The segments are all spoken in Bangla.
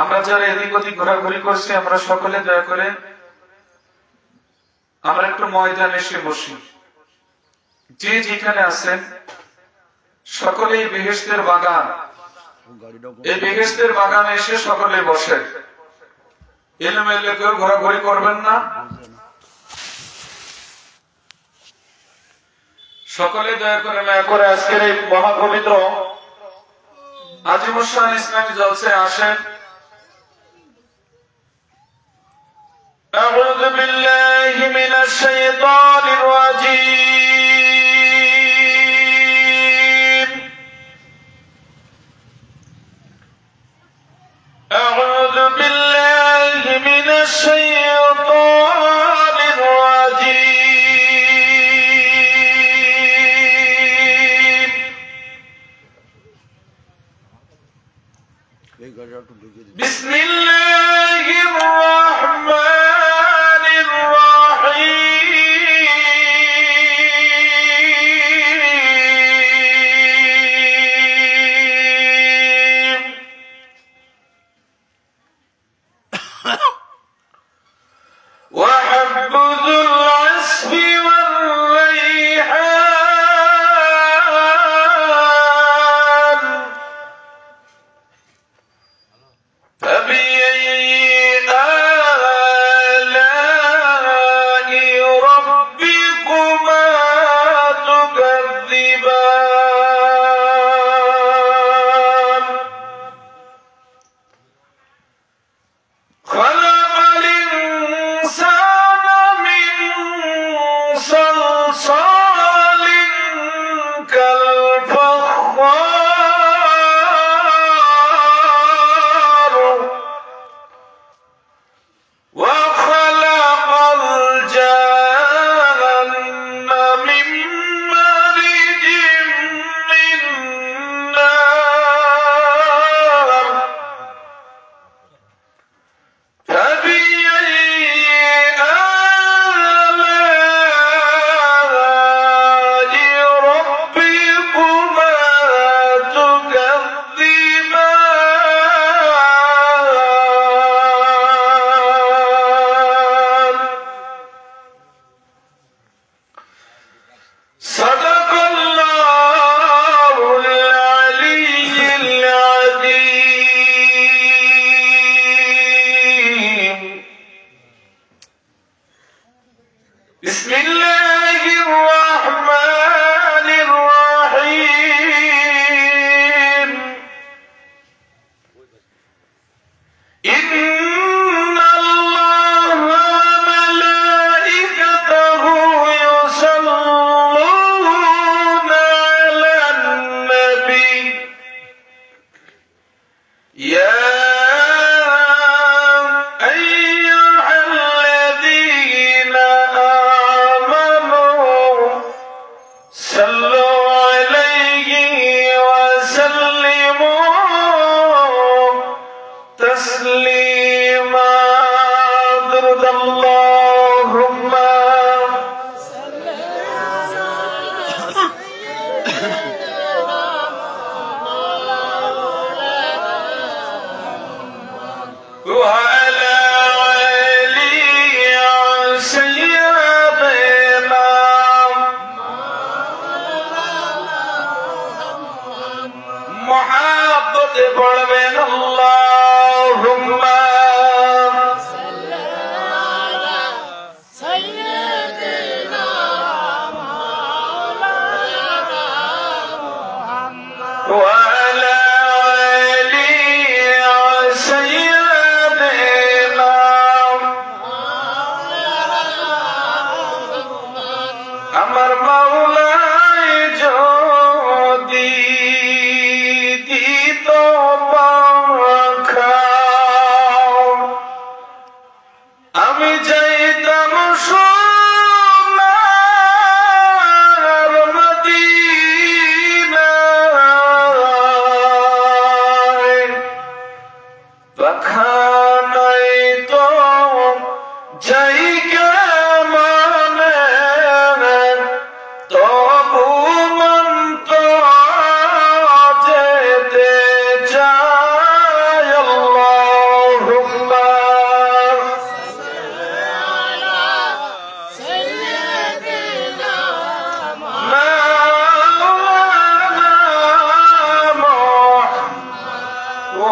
আমরা যারা এদিক ওদিক ঘোরাঘুরি করছি, আমরা সকলে দয়া করে আমরা একটু ময়দানে এসে বসি। যে যেখানে আছেন সকলেই বেহেশতের বাগান, এই বেহেশতের বাগানে এসে সকলে বসে। এলোমেলো কেউ ঘোরাঘুরি করবেন না, সকলে দয়া করে মায়া করে আজকের এই মহাপবিত্র আজিমুসান ইসলামী জলসায় আসেন। আউযু বিল্লাহি মিনাশ শাইতানির রাজীম। আউযু বিল্লাহি মিনাশ শাইতানির রাজীম। বিসমিল্লাহির রাহমানির রাহিম। ওয়াহাবযুল আসফি ওয়ার রাইহান।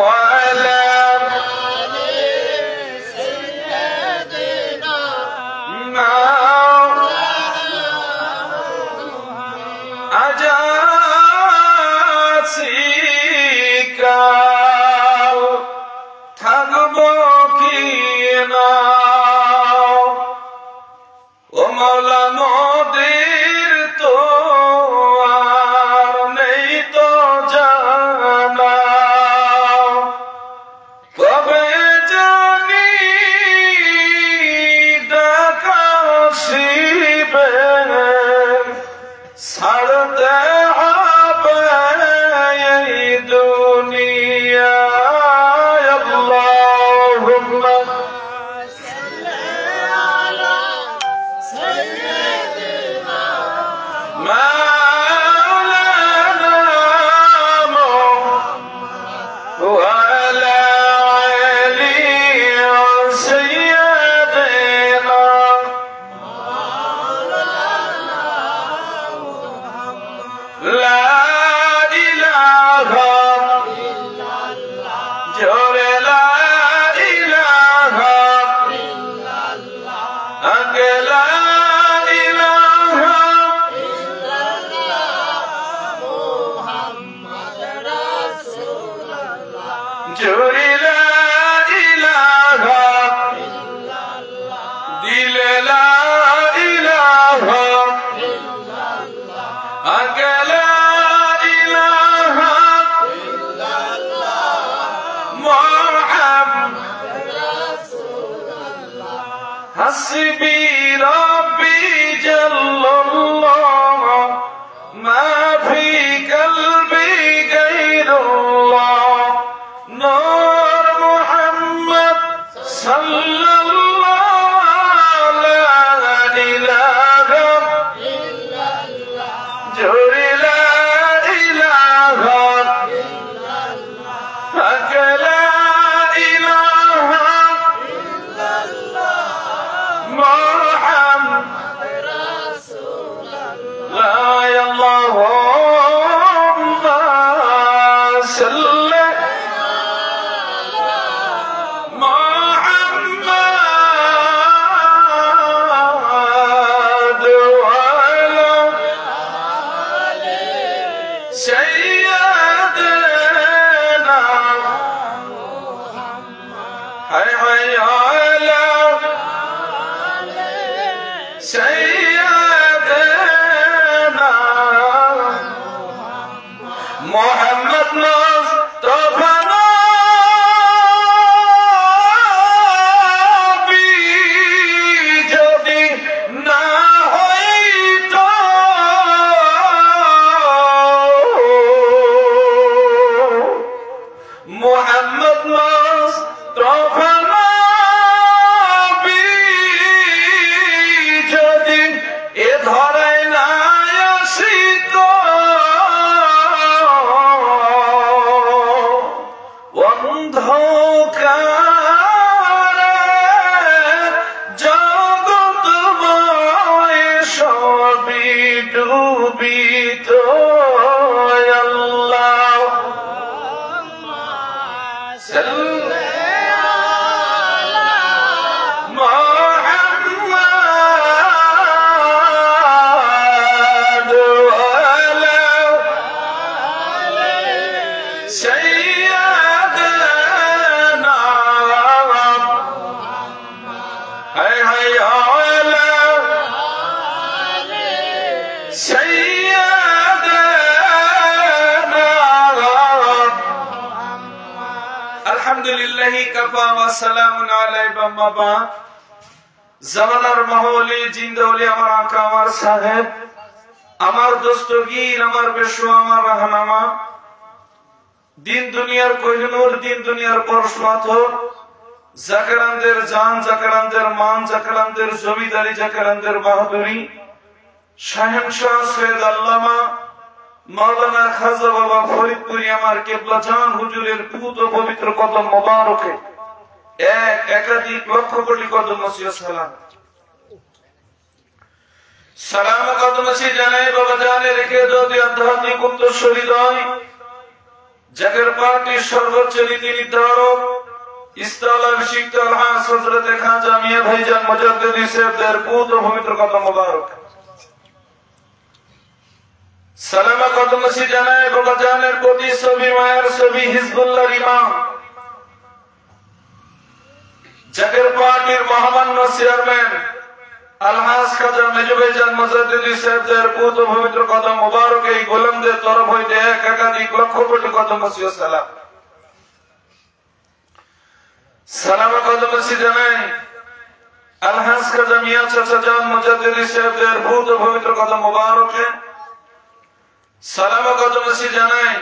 وعلى حسبي ربي جل الله ما في قلبي غير الله نور محمد صلى الله لا إله إلا الله جور لا إله إلا الله لا إله إلا الله محمد رسول الله يا اللهم صل على محمد وعلى آل سيدنا محمد حي على سيدنا محمد مصطفى নবী যদি না হইতো محمد مصطفى ধরাই না আসিত অন্ধকারে জগৎময় সবই ডুবিত আল্লাহ আলহামদুলিল্লাহি কাফা ওয়া সালামুন আলাইহি ওয়া বা'দ জামানার মাহৌলি জিন্দাউলি আমার আকা আমার সাহেব আমার দস্তগীর আমার পেশোয়া আমার রাহনামা দিন দুনিয়ার কোহিনূর দিন দুনিয়ার পরশপাথর জাকারানদের জান জাকারানদের মান জাকারানদের জমিদারি জাকারানদের বাহাদুরি শাহেনশাহ সৈয়দ আল্লামা মাওলানা খাজা বাবা ফরিদপুরি আমার কেবলা জান হুজুরের পুত পবিত্র কদম মোবারকে একাধিক লক্ষ কোটি কদম নসিহত সালাম সালাম কদম নসি জানাই বাবা জানে রেখে দাও আধ্যাত্মিক উত্তর হৃদয় জাকের পার্টির সর্বোচ্চ নীতি নির্ধারক ইস্তালাভিষিক্ত আলহাজ হযরত খাজা মিয়া ভাইজান মুজাদ্দিদি সাহেবদের পুত্র পবিত্র কদম মোবারক সালামা কদমসি জানায় বাবাজানের প্রতি ছবি মায়ের ছবি হিজবুল্লাহর ইমাম জাকের পার্টির মহামান্য চেয়ারম্যান আলহাজ খাজা মেজু ভাইজান মুজাদ্দিদি সাহেবদের পুত্র পবিত্র কদম মোবারক এই গোলামদের তরফ হইতে একাধিক লক্ষ কোটি কদমসি ও সালাম সালামা কদমসি জানায় আলহাজ খাজা মিয়া চাচা জান মুজাদ্দিদি সাহেবদের পুত্র পবিত্র কদম মোবারকে সালামা কদমসি জানায়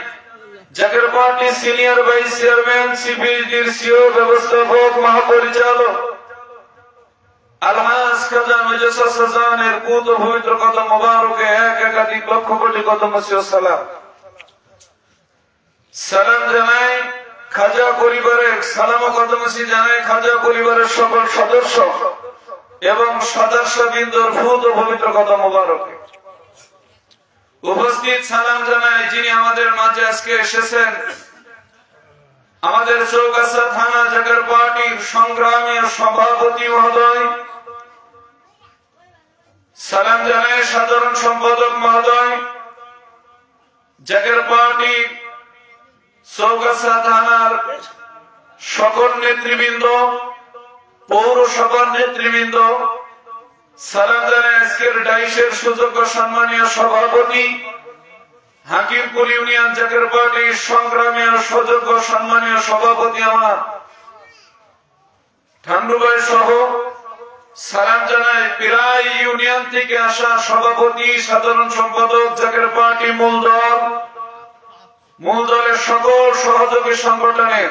Zaker party senior vice chairman সিপিডির সিও ব্যবস্থাপক মহাপরিচালক আলহাজ খাজা মেজু চাচা জানের পুত্র পবিত্র কদম মোবারকে একাধিক লক্ষ কোটি কদমসি ও সালাম সালাম জানায় খাজা পরিবারের সালামা কদমসি জানায় খাজা পরিবারের সকল সদস্য এবং সদস্যবৃন্দর পুত্র পবিত্র কদম মোবারকে উপস্থিত সালাম জানায় যিনি আমাদের মাঝে আজকে এসেছেন আমাদের চৌগাছা থানা জাকের পার্টির সংগ্রামী সভাপতি মহোদয় সালাম জানায় সাধারণ সম্পাদক মহোদয় জাকের পার্টি চৌগাছা থানার সকল নেতৃবৃন্দ পৌরসভার নেতৃবৃন্দ সালাম জানায় আজকের ডাইসের সুযোগ্য সম্মানীয় সভাপতি হাকিমপুর ইউনিয়ন জাকের পার্টির সংগ্রামী সুযোগ্য সম্মানীয় সভাপতি আমার ঠান্ডু ভাই সহ সালাম জানায় প্রায় ইউনিয়ন থেকে আসা সভাপতি সাধারণ সম্পাদক জাকের পার্টি মূল দলের সকল সহযোগী সংগঠনের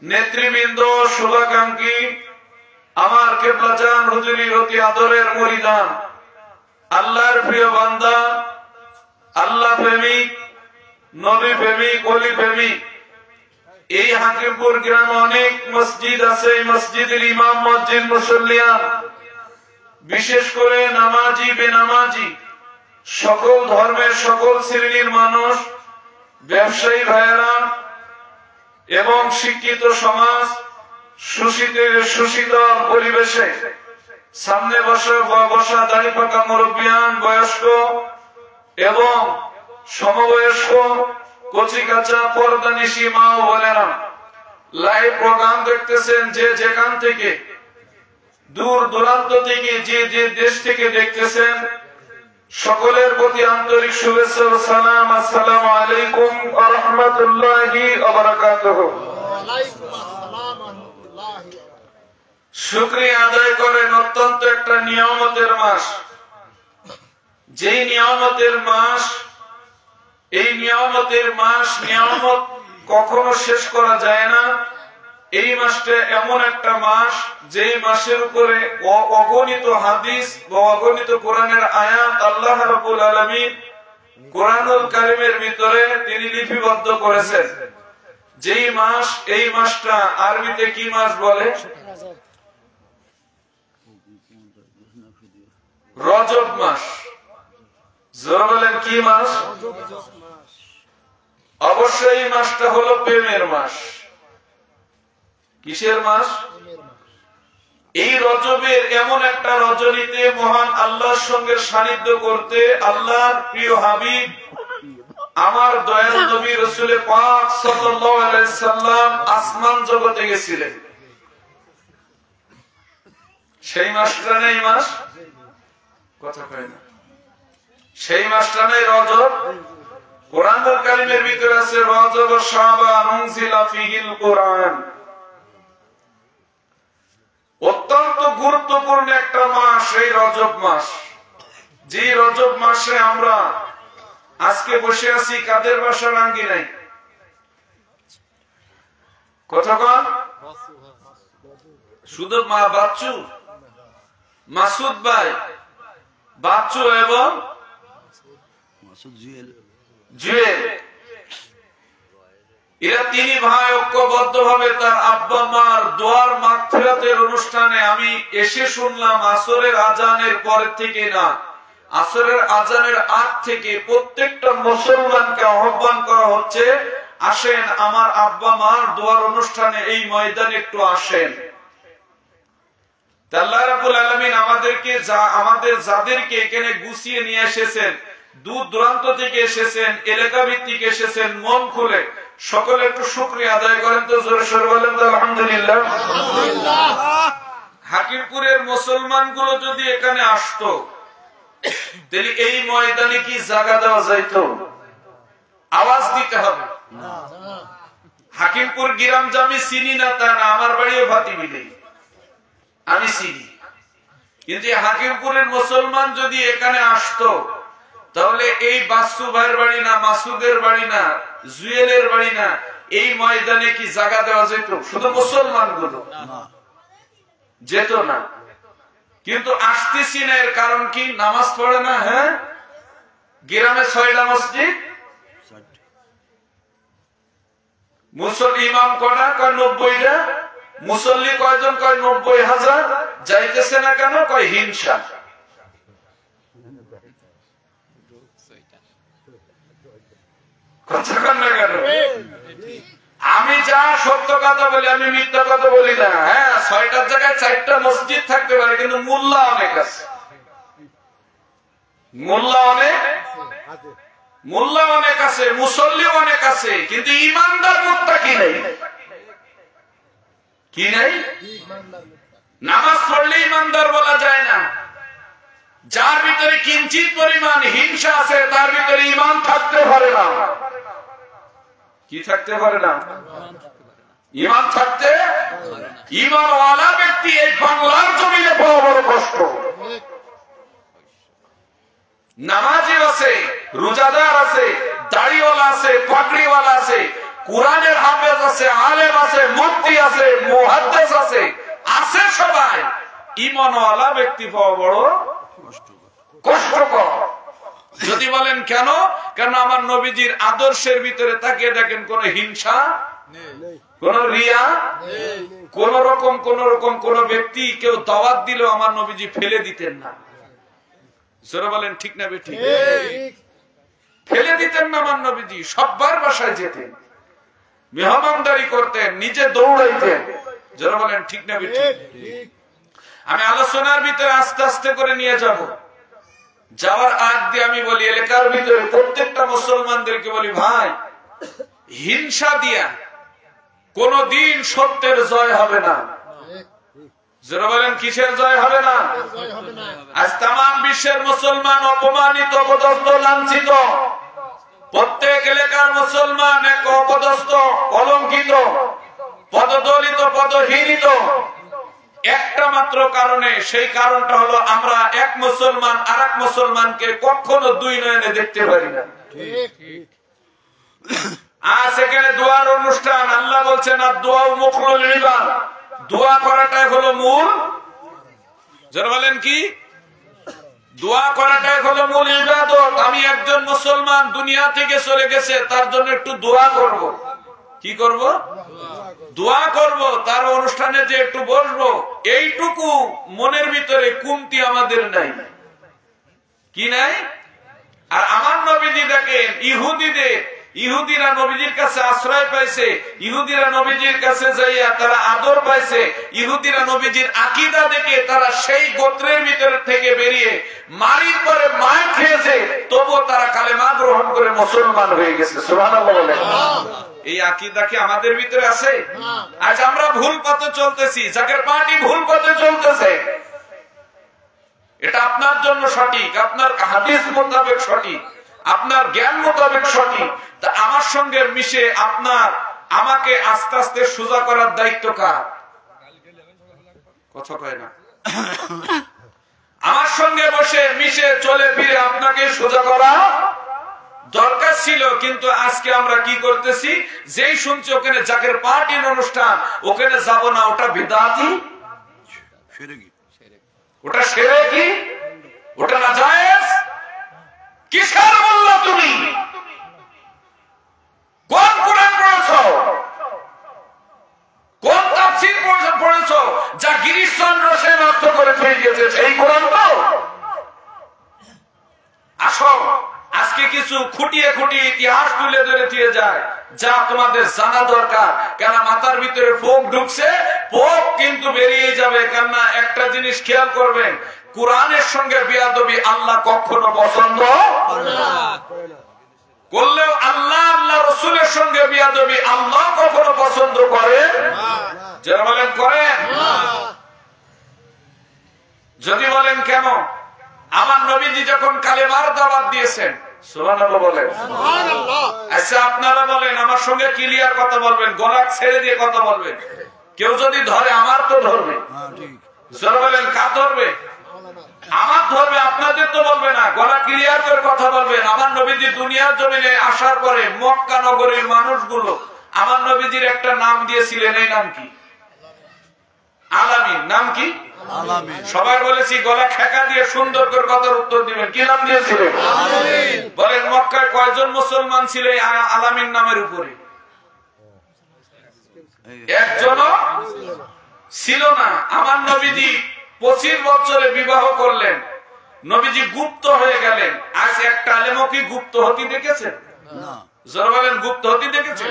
নেতৃবৃন্দ শুভাকাঙ্ক্ষী আমার কেবলাজান হুজুরির অতি আদরের মুরিদান আল্লাহর প্রিয় বান্দা আল্লাহ প্রেমিক নবী প্রেমিক ওলি প্রেমিক এই হাকিমপুর গ্রামে অনেক মসজিদ আছে এই মসজিদের ইমাম মসজিদ মুসল্লিয়ান বিশেষ করে নামাজি বেনামাজি সকল ধর্মের সকল শ্রেণীর মানুষ ব্যবসায়ী ভাইয়েরা এবং শিক্ষিত সমাজ সুশীতল পরিবেশে সামনে বসা দাড়ি পাকা মুরব্বিয়ান বয়স্ক এবং সমবয়স্ক কচি কাঁচা পর্দানিশী মা ও বোনেরা লাইভ প্রোগ্রাম দেখতেছেন যে যেখান থেকে দূর দূরান্ত থেকে যে যে দেশ থেকে দেখতেছেন সকলের প্রতি আন্তরিক শুভেচ্ছা ও সালাম আসসালামু আলাইকুম ওয়া রাহমাতুল্লাহি ওয়া বারাকাতুহু শুকরিয়া আদায় করেন অত্যন্ত একটা নিয়ামতের মাস যেই নিয়ামতের মাস এই নিয়ামতের মাস নিয়ামত কখনো শেষ করা যায় না এই মাসটা এমন একটা মাস যেই মাসের উপরে অগণিত হাদিস বা অগণিত কোরআনের আয়াত আল্লাহ রাব্বুল আলামিন কোরআনুল কারীমের ভিতরে তিনি লিপিবদ্ধ করেছেন যেই মাস এই মাসটা আরবিতে কি মাস বলে রজব মাস জোরে বলেন কি মাস অবশ্যই এই মাসটা হলো প্রেমের মাস কিসের মাস এই রজবের এমন একটা রজনীতে মহান আল্লাহর সঙ্গে সান্নিধ্য করতে আল্লাহর প্রিয় হাবিব আমার দয়াল নবী রাসূল পাক সাল্লাল্লাহু আলাইহি সাল্লাম আসমান জগতে গেছিলেন সেই মাসটা নেই মাস কথা কয় না সেই মাসটা নেই রজব কোরআনুল কারীমের ভিতরে আছে রজব ও শাবান উনজিলা ফিহিল কোরআন অত্যন্ত গুরুত্বপূর্ণ একটা মাস এই রজব মাস যে রজব মাসে আমরা আজকে বসে আছি কাদের বাসার আঙ্গিনায় কথা কন শুধু মা বাচ্চু মাসুদ ভাই বাচ্চু এবং জুয়েল এরা তিনি ভাই ঐক্যবদ্ধ ভাবে তার আব্বা মার দোয়ার মাগফিরাতের অনুষ্ঠানে আমি এসে শুনলাম আসরের আজানের পরে থেকে না আসরের আজানের আগ থেকে প্রত্যেকটা মুসলমানকে আহ্বান করা হচ্ছে আসেন আমার আব্বা মার দোয়ার অনুষ্ঠানে এই ময়দানে একটু আসেন। আল্লাহ রাব্বুল আলামিন আমাদের যাদেরকে এখানে গুছিয়ে নিয়ে এসেছেন, দূর দূরান্ত থেকে এসেছেন, এলাকা ভিত্তিক এসেছেন, মন খুলে সকলে একটু শুকরিয়া আদায় করেন তো, জোরে সোরে বলেন তো আলহামদুলিল্লাহ। হাকিমপুরের মুসলমান গুলো যদি এখানে আসতো তাহলে এই ময়দানে কি জায়গা দেওয়া যাইতো? আওয়াজ দিতে হবে। হাকিমপুর গ্রাম জামি চিনি না তা না, আমার বাড়িও ভাতিবিলি, আমি চিনি, কিন্তু হাকিমপুরের মুসলমান যদি এখানে আসতো তাহলে এই বাসু ভাইয়ের বাড়ি না, মাসুদের বাড়ি না, জুয়েলের বাড়ি না, এই ময়দানে কি জায়গা দেওয়া যেত? শুধু মুসলমান গুলো যেত না। কিন্তু আসতেছি না, এর কারণ কি? নামাজ পড়ে না। হ্যাঁ, গ্রামে 6টা মসজিদ, মুসল্লি ইমাম কয়টা? কয় 90টা। মুসল্লি কয়জন? কয় 90,000। যাইতেছে না কেন? কয় হিংসা। আমি যা সত্য কথা বলি, আমি মিথ্যা কথা বলি না। হ্যাঁ, 6টার জায়গায় 4টা মসজিদ থাকতে পারে, কিন্তু মোল্লা অনেক আছে, মোল্লা অনেক আছে, মুসল্লি অনেক আছে, কিন্তু ইমানদার মুত্তাকি নেই। কি নাই? নামাজ পড়লে ইমানদার বলা যায় না। যার ভিতরে কিঞ্চিত পরিমাণ হিংসা আছে তার ভিতরে ঈমান থাকতে পারে না। কি থাকতে পারে না? ঈমান থাকতে, ঈমানওয়ালা ব্যক্তি এই বাংলার জমিনে পাওয়া বড় কষ্ট। নামাজি আছে, রোজাদার আছে, দাড়িওয়ালা আছে, পাগড়িওয়ালা আছে, কোরআনের হাফেজ আছে, আলেম আছে, মুফতি আছে, মুহাদ্দিস আছে, আছে সবাই। ঈমানওয়ালা ব্যক্তি পাওয়া বড় কষ্টকর। যদি বলেন কেন? কেন আমার নবীজির আদর্শের ভিতরে তাকিয়ে দেখেন, কোন হিংসা, কোন রিয়া, কোন রকম কোন ব্যক্তি কেউ দাওয়াত দিলেও আমার নবীজি ফেলে দিতেন না। জোরে বলেন ঠিক না বেঠিক? ফেলে দিতেন না আমার নবীজি, সবার বাসায় যেতেন, মেহমানদারি করতেন, নিজে দৌড়াইতেন। জোরে বলেন ঠিক না বেঠিক? আমি আলোচনার ভিতরে আস্তে আস্তে করে নিয়ে যাব। যাওয়ার আগ দিয়ে আমি বলি, এলাকার ভিতরে প্রত্যেকটা মুসলমানদেরকে বলি, ভাই, হিংসা দিয়া কোনদিন সত্যের জয় হবে না। যারা বলেন কিসের জয় হবে না? আজ তামাম বিশ্বের মুসলমান অপমানিত, অপদস্থ, লাঞ্ছিত। প্রত্যেক এলাকার মুসলমান এক অপদস্থ, কলঙ্কিত, পদদলিত, পদহীনিত, একটা মাত্র কারণে। সেই কারণটা হলো আমরা এক মুসলমান আর এক মুসলমানকে কখনো দুই নয়নে দেখতে পারি না। আজ এখানে দোয়ার অনুষ্ঠান, আল্লাহ বলছেন আর দোয়া মুখলুল ইবাদ, দোয়া করাটাই হলো মূল। যারা বলেন কি? দোয়া করাটাই হলো মূল ইবাদত। আমি একজন মুসলমান দুনিয়া থেকে চলে গেছে, তার জন্য একটু দোয়া করব। কি করব? দোয়া করব। তার অনুষ্ঠানে যে একটু বসবো, এইটুকু মনের ভিতরে কমতি আমাদের নাই। কি নাই? আর আমার নবীজি দেখেন, ইহুদিরা নবীজির কাছে আশ্রয় পাইছে, ইহুদিরা নবীজির কাছে যাইয়া তারা আদর পাইছে, ইহুদিরা নবীজির আকীদা দেখে তারা সেই গোত্রের ভিতর থেকে বেরিয়ে মারির পরে মার খেয়েছে, তবুও তারা কালেমা গ্রহণ করে মুসলমান হয়ে গেছে। সুবহানাল্লাহ বলেন। এই আকীদা কি আমাদের ভিতরে আছে? আজ আমরা ভুল পথে চলতেছি, জাকের পার্টি ভুল পথে চলতেছে। এটা আপনার জন্য সঠিক, আপনার হাদিস মোতাবেক সঠিক, আপনার জ্ঞান মোতাবেক সঠিক। তা আমার সঙ্গে মিশে আমাকে আস্তে আস্তে সোজা করার দায়িত্ব কার? কথা কয় না। আমার সঙ্গে বসে মিশে চলে ফিরে আপনাকে সোজা করা দরকার ছিল। কিন্তু আজকে আমরা কি করতেছি? যেই শুনছি ওখানে জাকের পার্টির অনুষ্ঠান, ওখানে যাব না, ওটা বিদআতি, ওটা শিরকি, ওটা নাজায়েজ। কিসের বললো তুমি? কোন কোরআন পড়েছো? কোন তাফসীর পড়েছো যা গিরিশ চন্দ্র সেন অর্থ করে ফেলে গেছে? সেই কোরআন তো। আসো, আজকে কিছু খুঁটিয়ে খুঁটিয়ে ইতিহাস তুলে ধরে দিয়ে যায়, যা তোমাদের জানা দরকার, কেন মাথার ভিতরে পোক ঢুকছে, পোক কিন্তু বেরিয়ে যাবে। কেন একটা জিনিস খেয়াল করবেন, কোরআনের সঙ্গে বেয়াদবি আল্লাহ কখনো পছন্দ করলেও আল্লাহ আল্লাহ রসুলের সঙ্গে বেয়াদবি আল্লাহ কখনো পছন্দ করে যারা বলেন করেন। যদি বলেন কেন, আমার নবীজি যখন কালেমার দাওয়াত দিয়েছেন, সুবহানাল্লাহ বলেন। আচ্ছা আপনারা বলেন, আমার সঙ্গে ক্লিয়ার কথা বলবেন, গলা ছেড়ে দিয়ে কথা বলবেন। কেউ যদি ধরে আমার তো ধরবে, যারা বলেন কার ধরবে? আমার ধরবে, আপনাদের তো বলবে না। গলা ক্লিয়ার করে কথা বলবেন। আমার নবীজি দুনিয়ার জমিনে আসার পরে মক্কা নগরীর মানুষগুলো আমার নবীজির একটা নাম দিয়েছিলেন। এই নাম কি? আলামিন। নাম কি? সবাই বলেছি, গলা খেকা দিয়ে সুন্দর করে কথার উত্তর দিবেন। কি নাম দিয়েছিলেন? বলেন মক্কায় কয়জন মুসলমান ছিল আলামিন নামের উপরে? একজনও ছিল না। আমার নবীজি 25 বছরে বিবাহ করলেন, নবীজি গুপ্ত হয়ে গেলেন। আজ একটা আলেমও কি গুপ্ত হতে দেখেছেন? যারা বলেন গুপ্ত হতে দেখেছেন?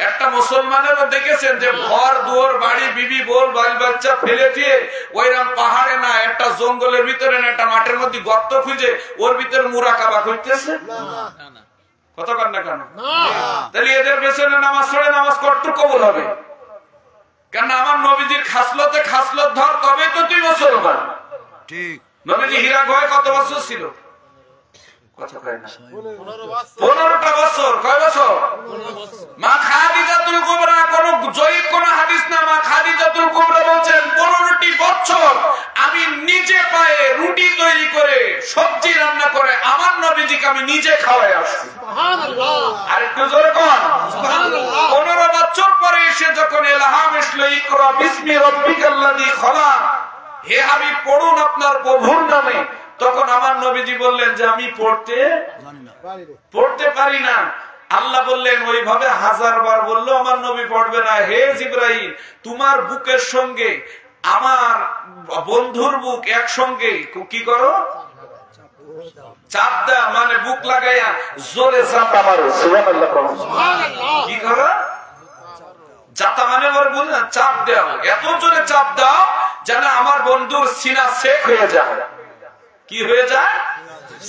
একটা মুসলমানেরও দেখেছেন যে ঘর দুয়ার বাড়ি বিবি বল বাল বাচ্চা ফেলে দিয়ে ওইরকম পাহাড়ে না, একটা জঙ্গলের ভিতরে না, একটা মাঠের মধ্যে গর্ত খুঁজে ওর ভিতরে মুরাকাবা করতেছে? কথা কন না কেন? তাহলে এদের পেছনে নামাজ পড়ে নামাজ কতটুকু কবুল হবে? কেন আমার নবীজির খাসলতে খাসলত ধর, তবে তো তুই মুসলমান। ঠিক। নবীজি হীরা গুহায় কত বছর ছিল? 15টা বছর। কয় বছর? মা খাদিজাতুল কুবরা, কোন জয়ীব কোন হাদিস না, মা খাদিজাতুল কুবরা বলছেন 15টি বছর আমি নিজে পায়ে রুটি তৈরি করে সবজি রান্না করে আমার নবীজিকে আমি নিজে খাওয়াই আসছি। সুবহানাল্লাহ। আর একটু জোরে কোন সুবহানাল্লাহ। 15 বছর পরে এসে যখন ইলহাম আসলো, ইকরা বিসমি রাব্বিকাল্লাযী খলাক, হে হাবিব পড়ুন আপনার প্রভুর নামে, তখন আমার নবীজি বললেন যে আমি পড়তে পারি না। আল্লাহ বললেন ওইভাবে 1000 বার বললো আমার নবী পড়বে না। হে জিবরাইল, তোমার বুকের সঙ্গে আমার বন্ধুর বুক একসঙ্গে কি করো? চাপ দাও, মানে বুক লাগাইয়া জোরে চাপা মারো। সুবহানাল্লাহ। কি করো? জাতা মানে বল না, চাপ দাও, এত জোরে চাপ দাও যেন আমার বন্ধুর সিনা সেক হয়ে যায়। কি হয়ে যায়?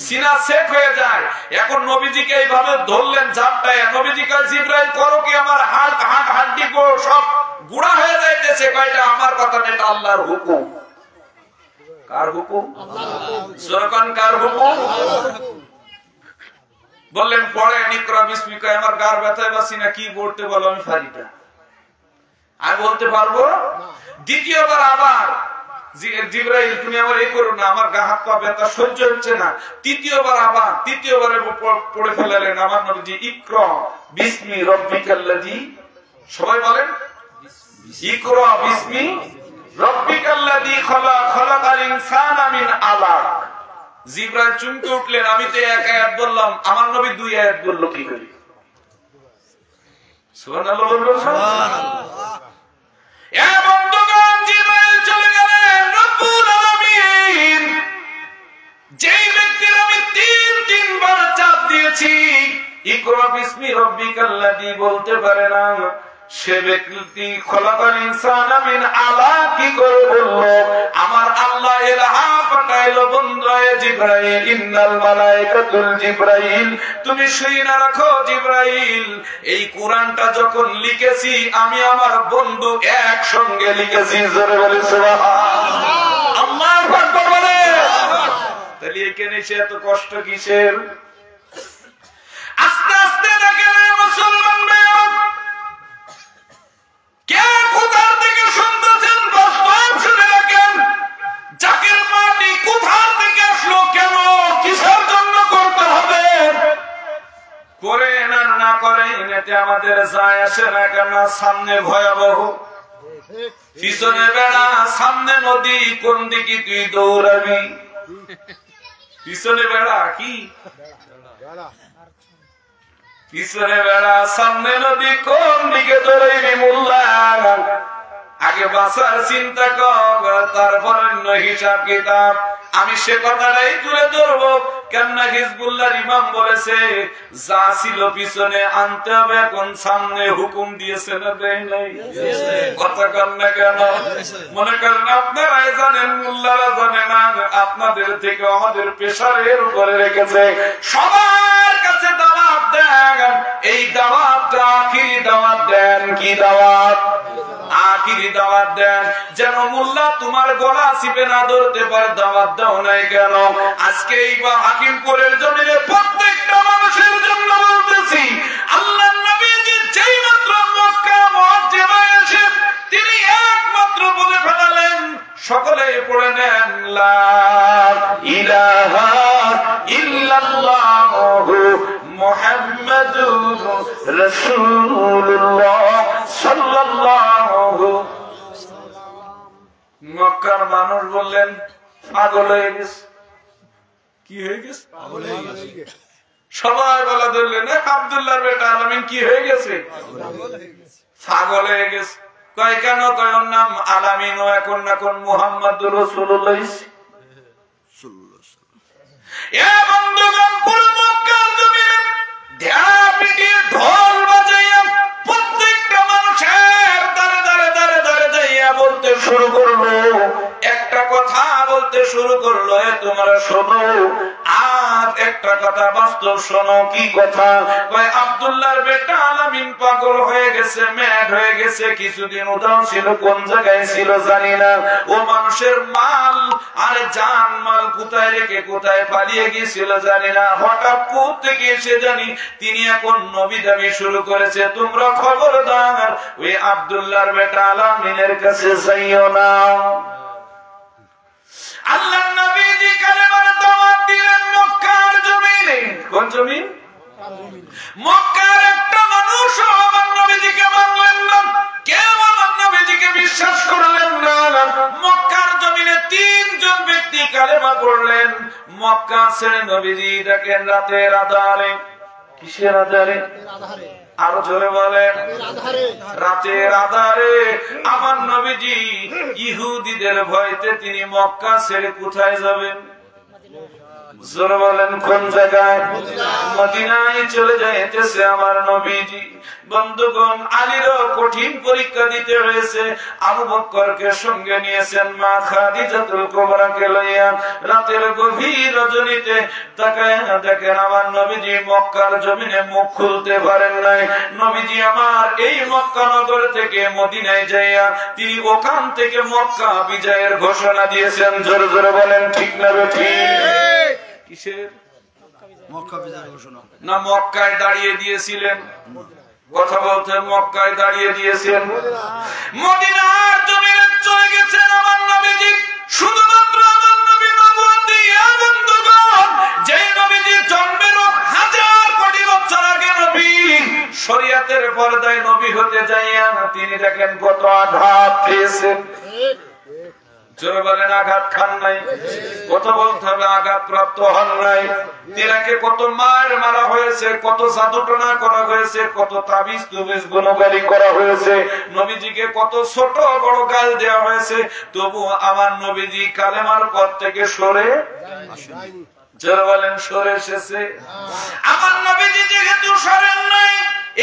সিনা সেক হয়ে যায়। এখন নবীজিকে এইভাবে ধরলেন ঝাপটায়। নবীজি কয় জিবরাইল করো কি, আমার হাড্ডি সব গুঁড়া হয়ে যাইতেছে। কয়টা আমার কথা না, এটা আল্লাহর হুকুম। কার হুকুম? সরকার কার হুকুম? বললেন পড়ে ইকরা বিসমিকা। আমার গার ব্যথায় বাসি না, কি পড়তে বলো? আমি পারি না, আমি বলতে পারবো। দ্বিতীয়বার আবার জিবরাইল তুমি আমার এই করো না, আমার গা হাত পা ব্যথা সহ্য হচ্ছে না। তৃতীয়বারে পড়ে ফেলালেন আমার নবীজি ইকরা বিসমি রাব্বিকাল্লাযী। সবাই বলেন ইকরা বিসমি রাব্বিকাল্লাযী খলাক, খালাকাল ইনসানা মিন আলাক। জিবরাইল চমকে উঠলেন, আমি তো এক আয়াত বললাম, আমার নবী 2 আয়াত বলল কি করে? সুবহানাল্লাহ। সুবহানাল্লাহ। এ বন্ধুগণ, জিবরাইল চলে গেলেন। রব্বুল আলামিন যেই ব্যক্তির আমি 3 বার চাপ দিয়েছি ইকরা বিসমি রাব্বিকাল্লাযী বলতে পারে না, সে ব্যক্তি খলাকাল ইনসানা মিন আলাক কি করে বলল? আমার আল্লাহ ইলহাম পাঠাইলো, বন্ধু জিবরাইল, ইন্নাল মালায়েকাতুল জিবরাইল, তুমি শুনে না রাখো জিবরাইল, এই কোরআনটা যখন লিখেছি আমি আমার বন্ধু একসঙ্গে লিখেছি। জোরে বলি সুবহানাল্লাহ। আল্লাহু আকবার বলে। তাহলে এখানে সে এত কষ্ট কিসের? আস্তে আস্তে দেখেন মুসলমান মেয়ে, কে কোথার থেকে শুনতেছেন বাস্তব শুনে রাখেন। জাকির পার্টি কোথার থেকে আসলো, কেন, কিসের জন্য করতে হবে, করে না করে এতে আমাদের যায় আসে না। কেন সামনে ভয়াবহ, পিছনে বেড়া, সামনে নদী, কোন দিকে তুই দৌড়াবি? পিছনে বেড়া কি? পিছনে বেড়া, সামনে নদী, কোন দিকে দৌড়াইবি? মোল্লা আগে বাঁচার চিন্তা কর, তারপর হিসাব কিতাব। আমি সে কথাটাই তুলে ধরবো। কেননা হিজবুল্লাহর ইমাম বলেছে যা ছিল পিছনে আনতে হবে, এখন সামনে হুকুম দিয়েছে না দেয় নাই? কথা কন না কেন? মনে করেন আপনারাই জানেন, মোল্লারা জানে না, আপনাদের থেকে আমাদের প্রেসারের উপরে রেখেছে। সবার কাছে দাওয়াত দেন, এই দাওয়াতটা আখিরি দাওয়াত দেন। কি দাওয়াত? আখিরি দাওয়াত দেন, যেন মোল্লা তোমার গলা চিপে না ধরতে পারে। দাওয়াত দাও নাই কেন? আজকে এই হাকিমপুরের জমিনে প্রত্যেকটা মানুষের জন্য বলতেছি, আল্লাহর নবীজি যেই মাত্র মক্কা মুআজ্জিমায় এসে তিনি একমাত্র বলে ফেলালেন, সকলে পড়ে নেন, লা ইলাহা ইল্লাল্লাহু মুহাম্মাদুর রাসূলুল্লাহ সাল্লাল্লাহু। মক্কার মানুষ বললেন পাগল হয়ে গেছে। কি হয়ে গেছে? পাগল হয়ে গেছে। সবাই বলা ধরলেন আব্দুল্লাহর বেটা আলামিন কি হয়ে গেছে? পাগল হয়ে গেছে। কয় কেন? কয় ওর নাম আলামিন, ও এখন না কোন মুহাম্মাদুর রাসূলুল্লাহ। এ বন্ধুগণ, পুরো মক্কার জমিনে ঢেলা পিটিয়ে ঢোল বাজাইয়া প্রত্যেকটা মানুষের দাঁড়ে দাঁড়ে দাঁড়ে দাঁড়ে যাইয়া বলতে শুরু করলো, একটা কথা বলতে শুরু করলো, এ তোমরা শোনো, আর একটা কথা বাস্তব শোনো। কি কথা? কয় আব্দুল্লাহর বেটা আলামিন পাগল হয়ে গেছে, ম্যাড হয়ে গেছে। কিছুদিন উদাও ছিল, কোন জায়গায় ছিল জানি না। ও মানুষের মাল আর জান মাল কোথায় রেখে কোথায় পালিয়ে গিয়েছিল জানি না। হঠাৎ কোত্থেকে এসে জানি তিনি এখন নবী দাবি শুরু করেছে। তোমরা খবরদার ওই আব্দুল্লাহর বেটা আলামিনের কাছে যাইও না। আল্লাহর নবীজি কালেমার দাওয়াত দিলেন মক্কার জমিনে। কোন জমিন? মক্কার একটা মানুষ আমার নবীজিকে মানলেন না, কেউ আমার নবীজিকে বিশ্বাস করলেন না। মক্কার জমিনে 3 জন ব্যক্তি কালেমা পড়লেন। মক্কা ছেড়ে নবীজি দেখেন রাতের আধারে। কিসের আধারে? আরো জোরে বলেন, রাতের আধারে আমার নবীজি ইহুদিদের ভয়তে তিনি মক্কা ছেড়ে কোথায় যাবেন? জোরে বলেন, কোন জায়গায়? মদিনায় চলে যাইতেছে আমার নবীজি। বন্ধুগণ, আলীরও কঠিন পরীক্ষা দিতে হয়েছে। আবু বকরকে সঙ্গে নিয়েছেন, মা খাদিজাতুল কুবরাকে লইয়া রাতের গভীর রজনীতে তাকায় দেখেন আমার নবীজি মক্কার জমিনে মুখ খুলতে পারেন নাই। নবীজি আমার এই মক্কা নগর থেকে মদিনায় যাইয়া তিনি ওখান থেকে মক্কা বিজয়ের ঘোষণা দিয়েছেন। জোরে জোরে বলেন, ঠিক না ঠিক? কিসের মক্কা বিজয়ের ঘোষণা? না, মক্কায় দাঁড়িয়ে দিয়েছিলেন। কথা বলতে মক্কায় দাঁড়িয়ে দিয়েছেন। মদিনার জমিনে চলে গেছেন আমার নবীজি। শুধুমাত্র আমার নবী নবুয়তে বন্ধুগণ, যে নবীজি জন্মের 1000 কোটি বছর আগে নবী শরীয়তের পর্দায় নবী হতে যাইয়া তিনি দেখেন কত আঘাত পেয়েছেন। জোরে বলেন, আঘাত খান নাই? কথা বলতে হবে, আঘাত প্রাপ্ত হন নাই। তিনাকে কত মার মারা হয়েছে, কত জাদুটনা করা হয়েছে, কত তাবিজ তুবিজ গুণগালি করা হয়েছে, নবীজিকে কত ছোট বড় গাল দেওয়া হয়েছে। তবু আমার নবীজি কালেমার পথ থেকে সরে আসেনি। জোরে বলেন, সরে এসেছে। আমার নবীজি যেহেতু সরেন নাই,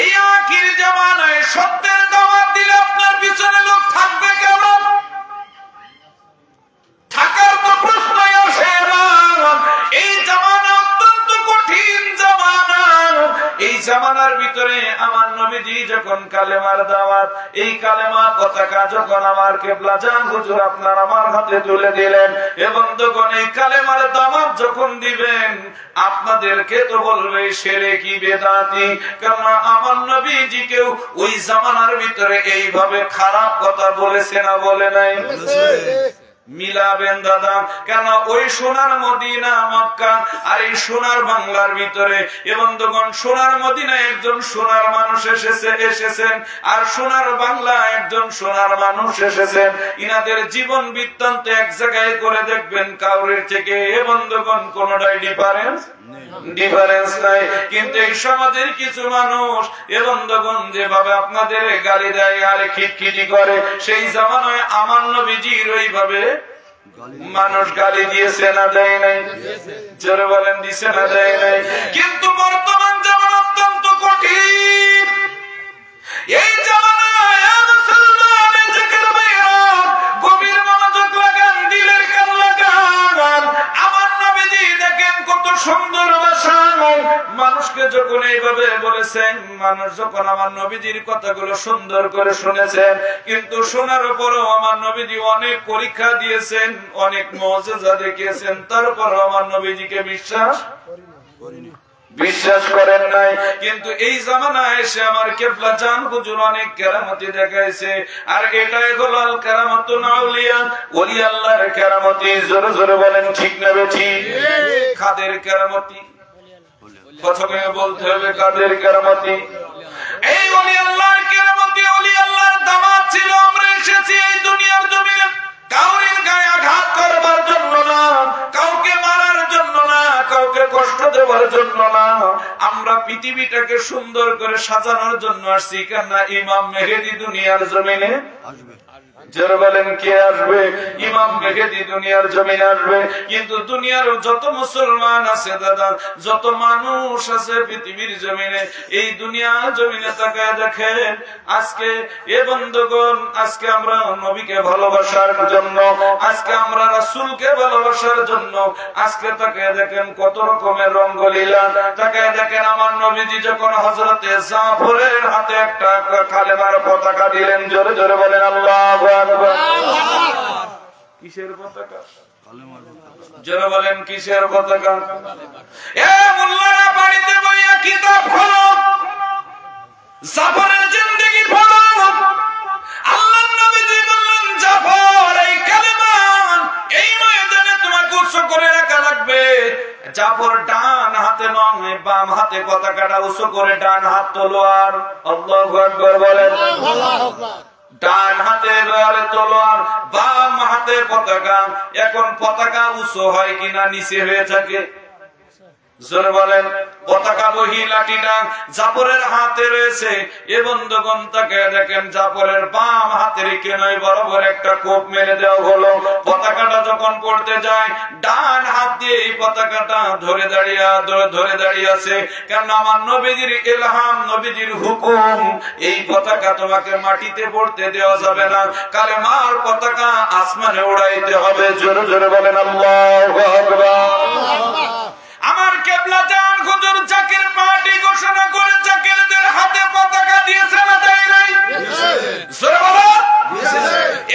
এই আখির জামানায় সত্যের দাওয়াত দিলে আপনার পিছনে লোক থাকবে কেমন? থাকার তো প্রশ্নই আসে না। এই জামানা অত্যন্ত কঠিন জামানা। এই জামানার ভিতরে আমার নবীজি যখন কালেমার দাওয়াত, এই কালেমা পতাকা যখন আমার কেবলা জান হুজুর আপনার আমার হাতে তুলে দিলেন, এবং তখন এই কালেমার দাওয়াত যখন দিবেন আপনাদেরকে তো বলবে শিরকি বেদাতি। কারণ আমার নবীজিকেও ওই জামানার ভিতরে এইভাবে খারাপ কথা বলেছে না বলে নাই? মিলাবেন দাদা, কেন ওই সোনার মদিনা মক্কা আর এই সোনার বাংলার ভিতরে, এবং তখন সোনার মদিনা একজন সোনার মানুষ এসেছেন, আর সোনার বাংলা একজন সোনার মানুষ এসেছেন। ইনাদের জীবন বৃত্তান্ত এক জায়গায় করে দেখবেন, কাউরের থেকে এবং তখন কোনটাই ডিফারেন্স নাই। কিন্তু এই সমাজের কিছু মানুষ এবং তখন যেভাবে আপনাদের গালি দেয় আর খিটখিটি করে, সেই জামানায় আমার নবীজির ওইভাবে মানুষ গালি দিয়েছে না দেয় নাই? জোরে বলেন দিছে না দেয় নাই? কিন্তু বর্তমান জামানা অত্যন্ত কঠিন। এই জামানায় মুসলমান জিকির বাইরা গভীর মনোযোগ লাগান, দিলের কান লাগান। আমার নবীজি দেখেন কত সুন্দর ভাষা, মানুষকে যখন এইভাবে বলেছেন, মানুষ যখন আমার নবীজির কথাগুলো সুন্দর করে শুনেছেন, কিন্তু শোনার পরও আমার নবীজি অনেক পরীক্ষা দিয়েছেন, অনেক মুজিজা দেখিয়েছেন, তারপরও আমার নবীজিকে বিশ্বাস করেন নাই। কিন্তু এই জামানায় এসে আমার কেবলা জান হুজুর অনেক কেরামতি দেখাইছে, আর এটাই হলো আল কেরামতুন আউলিয়া, ওলি আল্লাহর কেরামতি। জোরে জোরে বলেন ঠিক না বেঠিক? কাদের কেরামতি? কথা কয়ে বলতে হবে কাদের কেরামতি? এই ওলি আল্লাহর কেরামতি, ওলি আল্লাহর দামাত ছিল। আমরা এসেছি এই দুনিয়ার জমিনে কাউরির গায়ে আঘাত করবার জন্য না, কাউকে মারার জন্য না, কাউকে কষ্ট দেওয়ার জন্য না। আমরা পৃথিবীটাকে সুন্দর করে সাজানোর জন্য আসছি। কেন ইমাম মেহেদী দুনিয়ার জমিনে আসবে। যারা বলেন কে আসবে? ইমাম মেহেদী দুনিয়ার জমিনে আসবে। কিন্তু দুনিয়ার যত মুসলমান আছে দাদা, যত মানুষ আছে পৃথিবীর জমিনে, এই দুনিয়ার জমিনে তাকায় দেখেন, আজকে এ বন্ধুগণ, আজকে আমরা নবীকে ভালোবাসার জন্য, আজকে আমরা রাসূলকে ভালোবাসার জন্য, আজকে তাকায় দেখেন কত রকমের রঙ্গলীলা। তাকায় দেখেন আমার নবীজি যখন হযরতে জাফরের হাতে একটা কালেমার পতাকা দিলেন, জোরে জোরে বলেন আল্লাহু আকবার। কিসের পতাকা? যারা বলেন কিসের পতাকা? এ মোল্লারা বাড়িতে বইয়া কিতাব খোলো, জাফরের জিন্দেগি পড়ো। আল্লাহর নবীজি বললেন, জাফর এই কালেমা এই ময়দানে তোমাকে উঁচু করে রাখা লাগবে। জাফর ডান হাতে নয়, বাম হাতে পতাকাটা উঁচু করে, ডান হাত তলোয়ার। আল্লাহু আকবার বলেন। ডান হাতে তলোয়ার, বাম হাতে পতাকা। এখন পতাকা উঁচু হয় কিনা নিচে হয়ে থাকে? জোরে বলেন। পতাকা বহি লাঠিটা জাফরের হাতে রয়েছে। এ বন্ধুগণ তাকায় দেখেন জাফরের বাম হাতে রেখে নয় বরাবর একটা কোপ মেরে দেওয়া হলো। পতাকাটা যখন পড়তে যায়, ডান হাত দিয়ে এই পতাকাটা ধরে দাঁড়িয়ে আছে। কারণ আমার নবীজির ইলহাম, নবীজির হুকুম, এই পতাকা তোমাকে মাটিতে পড়তে দেওয়া যাবে না, কালেমার পতাকা আসমানে উড়াইতে হবে। জোরে জোরে বলেন আল্লাহু আকবার। আমার কেবলা জান হুজুর জাকির পার্টি ঘোষণা করে জাকিরদের হাতে পতাকা দিয়েছে না দেয় নাই? জোরে বলো।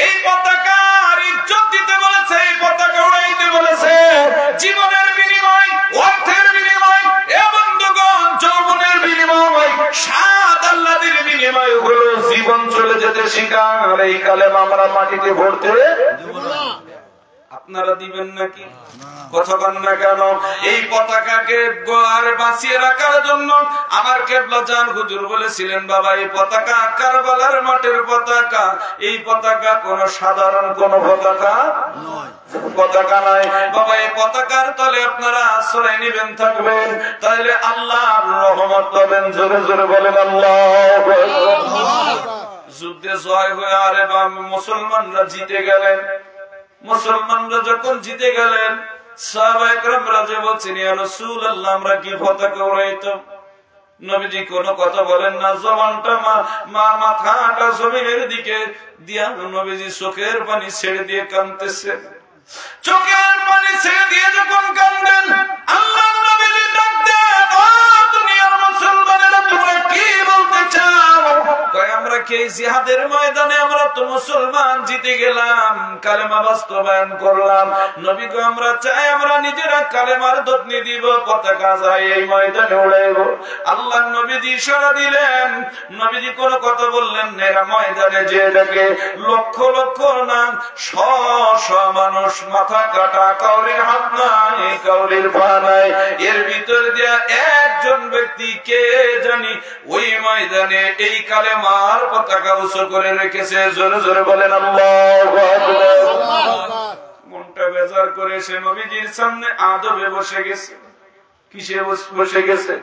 এই পতাকার ইজ্জত দিতে বলেছে, এই পতাকা উড়াইতে বলেছে। জীবনের বিনিময়, অর্থের বিনিময়, এ বন্ধুগণ যৌবনের বিনিময়, সাত আল্লাহর বিনিময় হলো জীবন চলে যেতে শিকার। এই কালেমা আমরা মাটিতে ভরতে দেব না। আপনারা দিবেন নাকি? কথা বলেন না কেন? এই পতাকাকে বাঁচিয়ে রাখার জন্য আমার কেবলা জান হুজুর বলেছিলেন, বাবা এই পতাকা কারবালার মাঠের পতাকা, এই পতাকা কোন সাধারণ কোন পতাকা নয়, পতাকা নাই বাবা। এই পতাকার তলে আপনারা আশ্রয় নিবেন, থাকবেন, তাহলে আল্লাহর রহমত পাবেন। জোরে জোরে বলেন আল্লাহু আকবার। যুদ্ধে জয় হয়ে আরে মুসলমানরা জিতে গেলেন। মুসলমানরা যখন জিতে গেলেন, সাহাবায়ে কেরামরা যে বলছেন, ইয়া রাসূলুল্লাহ আমরা কি পতাকা উড়াইতাম? নবীজি কোনো কথা বলেন না, জবানটা মাথাটা জমিনের দিকে দিয়া নবীজি চোখের পানি ছেড়ে দিয়ে কাঁদতেছে। চোখের পানি ছেড়ে দিয়ে যখন কাঁদেন, আল্লাহর নবীজি ডাক দেন, ও দুনিয়ার মুসলমানেরা তোমরা কি বলতে চাও? কয় আমরা কি জিহাদের ময়দানে আমরা তো মুসলমান জিতে গেলাম, কালেমা বাস্তবায়ন করলাম। নবী গো আমরা চাই আমরা নিজেরা কালেমার দোতনি দিব, পতাকা যাই এই ময়দানে উড়াইব। আল্লাহর নবীজি ইশারা দিলেন, নবীজি কোনো কথা বললেন না। এরা ময়দানে যে দেখে লক্ষ লক্ষ না শ মানুষ, মাথা কাটা, কাউরির হাত নাই, কাউরির পা নাই, এর ভিতর দিয়া একজন ব্যক্তি কে জানি ওই ময়দানে এই কালেমার পতাকা উঁচু করে রেখেছে। জোরে জোরে বলেন আল্লাহু আকবার। মনটা বেজার করে সে নবীজির সামনে আদবে বসে গেছে। কিসে বসে গেছে?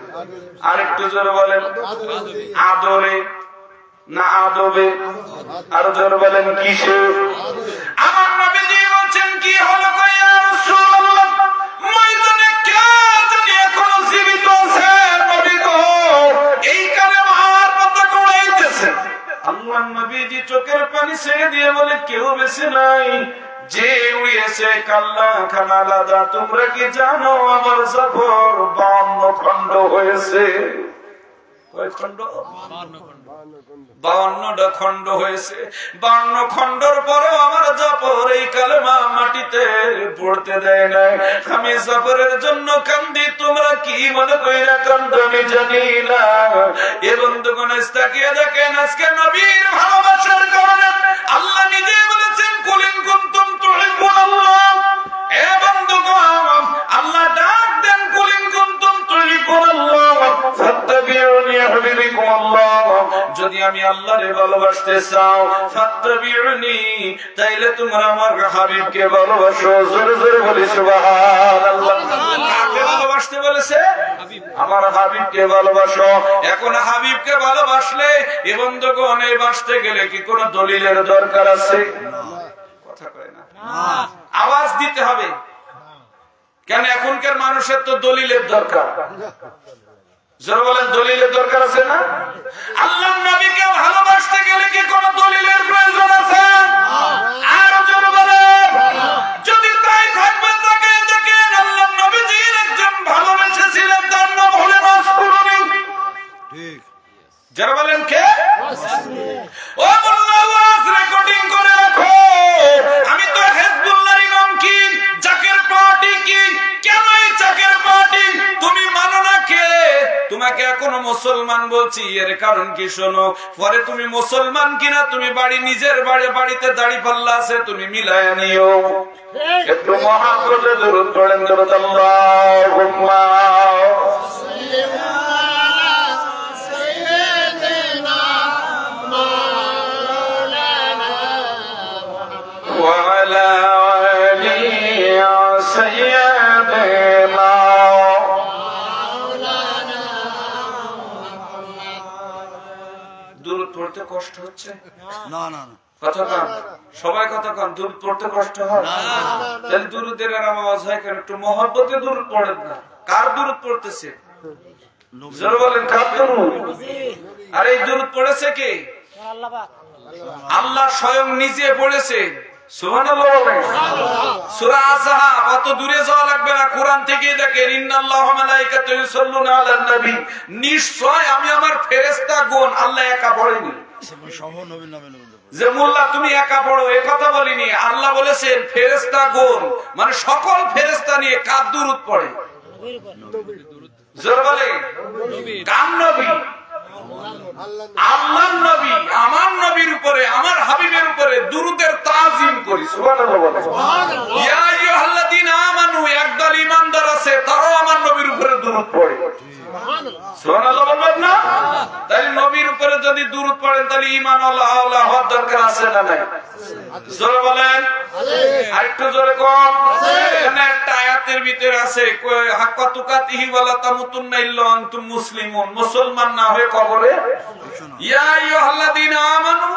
আরেকটু জোরে বলেন। আদরে না আদবে? আরো জোরে বলেন কিসে? আমার নবীজি বলছেন কি নবীজি চোখের পানি ছেড়ে দিয়ে বলে কেউ বেঁচে নাই, যে উড়িয়েছে কাল্লা খানা আলাদা। তোমরা কি জানো আমার সফর 52 খন্ড হয়েছে? কয় খন্ড? 52টা খন্ড হয়েছে। 52 খন্ডর পরেও আমার জাফর এই কালেমা মাটিতে পড়তে দেয় না। আমি জাফরের জন্য কান্দি, তোমরা কি মনে কইরা কান্দো আমি জানি না। এ বন্ধুগণ তাকিয়ে দেখেন, আজকে নবীর ভালোবাসার কারণে আল্লাহ নিজে বলেছেন কুল ইন কুনতুম তুহিব্বুনাল্লাহ। এ বন্ধুগণ আল্লাহ ডাক দেন কুল ইন কুনতুম তুহিব্বুনাল্লাহ ফাত্তাবিউনি ইউহিব্বুকুমুল্লাহ। যদি আমি আল্লাহরে ভালোবাসতে চাও ফাত্তাবিউনি, তাইলে তোমরা আমার হাবিবকে ভালোবাসো। জোরে জোরে বলি সুবহানাল্লাহ। কাকে ভালোবাসতে বলেছে? আমার হাবিবকে ভালোবাসো। এখন হাবিবকে ভালোবাসলে এ বন্ধুগণ এই বাসতে গেলে কি কোনো দলিলের দরকার আছে? কথা কয় না, আওয়াজ দিতে হবে। কেন এখনকার মানুষের তো দলিলের দরকার। জোরে বলেন, দলিলের দরকার আছে না? আল্লাহর নবীকে ভালোবাসতে গেলে কি কোনো দলিলের প্রয়োজন আছে? আর জোরে বলেন, যদি তাই থাকবে তাকে দেখেন আল্লাহর নবীজির একজন ভালোবেসেছিলেন, তার নাম হলো মাসকুরুনি। ঠিক, জোরে বলেন কে? ও মোল্লা, ওয়াজ রেকর্ডিং করে রাখো। আমি তো হিজবুল্লাহর ইমাম কি, জাকের পার্টি কি, কেন এই জাকের পার্টি তুমি মানো না? কে তোমাকে এখনো মুসলমান বলছি, এর কারণ কি শোনো। পরে তুমি মুসলমান কিনা তুমি নিজের বাড়িতে দাড়ি পাল্লা আছে, তুমি মিলায় নিও। একটু মহাব্বতে দরুদ পড়েন, দরুদ আল্লাহুম্মা وعلى آله سيدنا দূর পড়তে কষ্ট হচ্ছে? না না না, কথা কন সবাই, কথা কন। দূর পড়তে কষ্ট হয়? তাহলে দুরুদের আওয়াজ হয় কেন? একটু মহব্বতে দূরত পড়েন না। কার দূরত পড়তেছে? জোরে বলেন, কার দূরত? আর এই দূরত পড়েছে কে? আল্লাহ স্বয়ং নিজে পড়েছে। সুবহানাল্লাহ বলেন। সূরা আযহাব, অত দূরে যাওয়া লাগবে না, কোরআন থেকেই দেখেন, ইন্নাল্লাহা ওয়া মালাইকাতুহু ইউসাল্লুনা আলান নবী। নিশ্চয় আমি আমার ফেরেশতাগণ, আল্লাহ একা পড়েনি যে মোল্লা তুমি একা পড়ো, এ কথা বলিনি। আল্লাহ বলেছেন ফেরেশতাগণ, মানে সকল ফেরেশতা নিয়ে কার দুরূদ পড়ে? জোরে বলে, কার নবী? আল্লাহর নবী, আমার নবীর উপরে, আমার হাবিবের উপরে দুরূদের তাজিম করি। সুবহানাল্লাহ বলেন। ইয়া আইয়ুহাল্লাযীনা আমানু, একদল ঈমানদার আছে তারাও আমার নবীর উপরে দুরূদ পড়ে। সুবহানাল্লাহ বলবেন না? তাহলে নবীর উপরে যদি দুরূদ পড়েন তাহলে ঈমান আল্লাহ হওয়ার দরকার আছে না নাই? জোরে বলেন, আরেকটু জোরে কম। এখানে একটা আয়াতের ভিতরে আছে, হাক্কা তুকাতিহি ওয়া লা তামুতুন্না ইল্লা আনতুম মুসলিমুন। মুসলমান না হয়ে কবরে। ইয়া আইয়ুহাল্লাযীনা আমানু,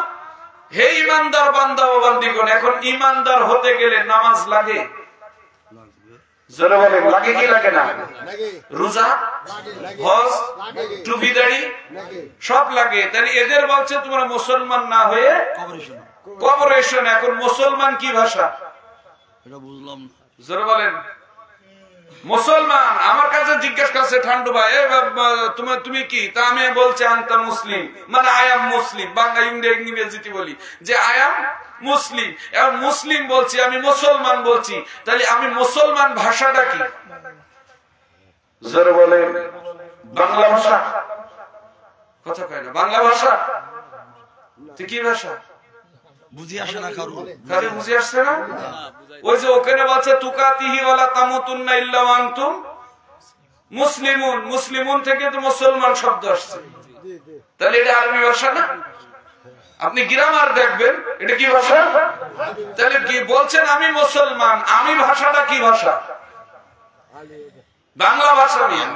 হে ঈমানদার বান্দা ও বান্দীগণ। এখন ঈমানদার হতে গেলে নামাজ লাগে? জোরে বলেন, লাগে কি লাগে না? রোজা, হজ, টুপি দাড়ি সব লাগে। তাহলে এদের বলছে তোমরা মুসলমান না হয়ে কবরে এসো না। এখন মুসলমান কি ভাষা? এটা বুঝলাম। জোরে বলেন, মুসলমান। আমার কাছে জিজ্ঞেস করছে ঠান্ডু ভাই, তুমি কি? তা আমি বলছি আনতা মুসলিম, মানে আই এম মুসলিম। বাংলা ইংরেজিতে বলি যে আই এম মুসলিম। এখন মুসলিম বলছি, আমি মুসলমান বলছি, তাহলে আমি মুসলমান ভাষাটা কি? জোরে বলেন, বাংলা ভাষা। কথা কয় না, বাংলা ভাষা কি ভাষা? বুঝি আসে না কারো, বুঝি আসছে না? ওই যে ওখানে বলছে তুকাতিহি ওয়া লা তামুতুন্না ইল্লা ওয়া আনতুম মুসলিমুন। মুসলিমুন থেকে তো মুসলমান শব্দ আসছে, তাহলে এটা আরবি ভাষা না? আপনি গ্রামার দেখবেন, এটা কি ভাষা? তাহলে কি বলছেন আমি মুসলমান, আমি ভাষাটা কি ভাষা? বাংলা ভাষা নিয়ে।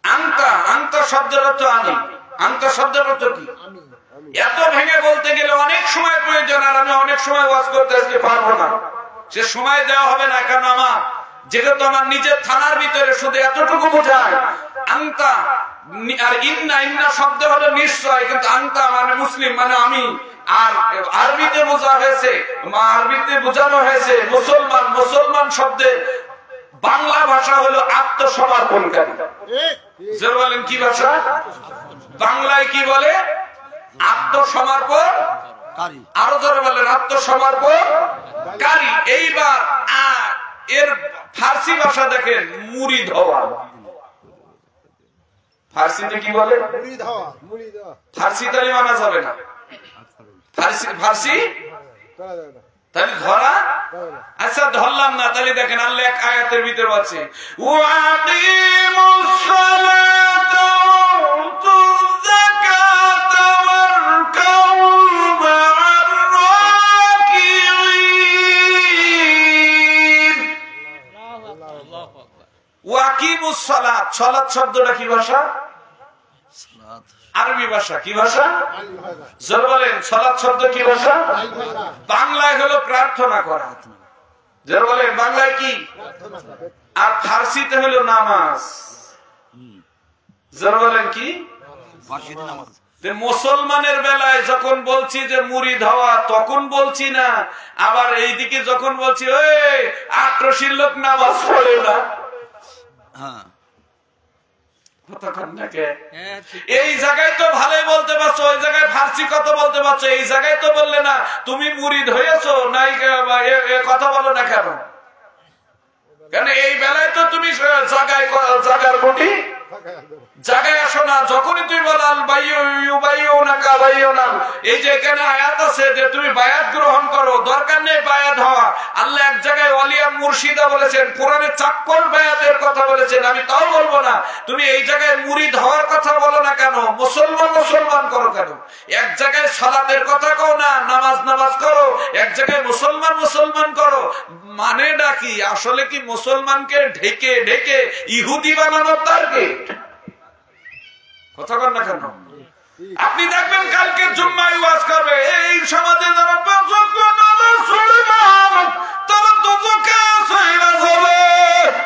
আনতা, আনতা শব্দের অর্থ আমি, আনতা শব্দের অর্থ কি? এত ভেঙে বলতে গেলে অনেক সময় প্রয়োজন, আর আমি অনেক সময় ওয়াজ করতে আজকে পারবো না, সে সময় দেওয়া হবে না। কারণ আমার যেহেতু আমার নিজের থানার ভিতরে শুধু এতটুকু বোঝায়, আনতা আর ইন্না ইন্না শব্দ হলো নিশ্চয়, কিন্তু আনতা মানে মুসলিম মানে আমি। আর আরবিতে বোঝা হয়েছে, আরবিতে বোঝানো হয়েছে মুসলমান। মুসলমান শব্দের বাংলা ভাষা হলো আত্মসমর্পণকারী। যে বলেন কি ভাষা? বাংলায় কি বলে? আত্মসমর্পণ। আরো ধরে বলেন আত্মসমর্পণকারী। এইবার এর ফার্সি ভাষা দেখেন মুরিদ হওয়া। ফার্সিতে কি বলে? ফার্সি তালি মানা যাবে না। ফার্সি তাহলে ধরা, আচ্ছা ধরলাম না। তাহলে দেখেন আল্লাহ এক আয়াতের ভিতরে আছে ওয়াকিমুস সালাতা ওয়াতুজ যাকাতা ওয়ারকাউ মা'আর রাকিঈন। ওয়াকিমুস সালাত, সালাত শব্দটা কি ভাষা? আরবি ভাষা। কি ভাষা? জোর বলেন। সালাত শব্দ কি ভাষা? বাংলায় হলো প্রার্থনা করা। জোর বলেন বাংলায় কি? আর ফার্সিতে হলো নামাজ। জোর বলেন কি? মুসলমানের বেলায় যখন বলছি যে মুরিদ হওয়া, তখন বলছি না। আবার এইদিকে যখন বলছি ওই আক্রোশীর লোক নামাজ পড়ে না, এই জায়গায় তো ভালোই বলতে পারছো, ওই জায়গায় ফার্সি কথা বলতে পারছো, এই জায়গায় তো বললে না। তুমি মুরিদ হয়েছো নাই, কথা বলো না কেন? কেন এই বেলায় তো তুমি জায়গার গুটি জায়গায় আসো না। যখনই তুমি বলো আল বাইয়ু না কা বাইয়ু না, এই যে এখানে আয়াত আছে যে তুমি বায়াত গ্রহণ করো, দরকার নেই বায়াত হওয়া। আল্লাহ এক জায়গায় ওয়ালিয়া মুর্শিদা বলেছেন, কোরআনে চাক্কল বায়াতের কথা বলেছেন, আমি তাও বলবো না। তুমি এই জায়গায় মুরিদ হওয়ার কথা বলো না কেন? মুসলমান মুসলমান করো কেন? এক জায়গায় সালাতের কথা কও না, নামাজ করো, এক জায়গায় মুসলমান মুসলমান করো। মানেটা কি? আসলে কি মুসলমানকে ঢেকে ঢেকে ইহুদি বানানোর টার্গেট? কথা বল না কেন? আপনি দেখবেন কালকে জুম্মায় ওয়াজ করবে, এই সমাজে যারা পাঁচ ওয়াক্ত নামাজ পড়ে না তারা দোজখে চলে যাবে।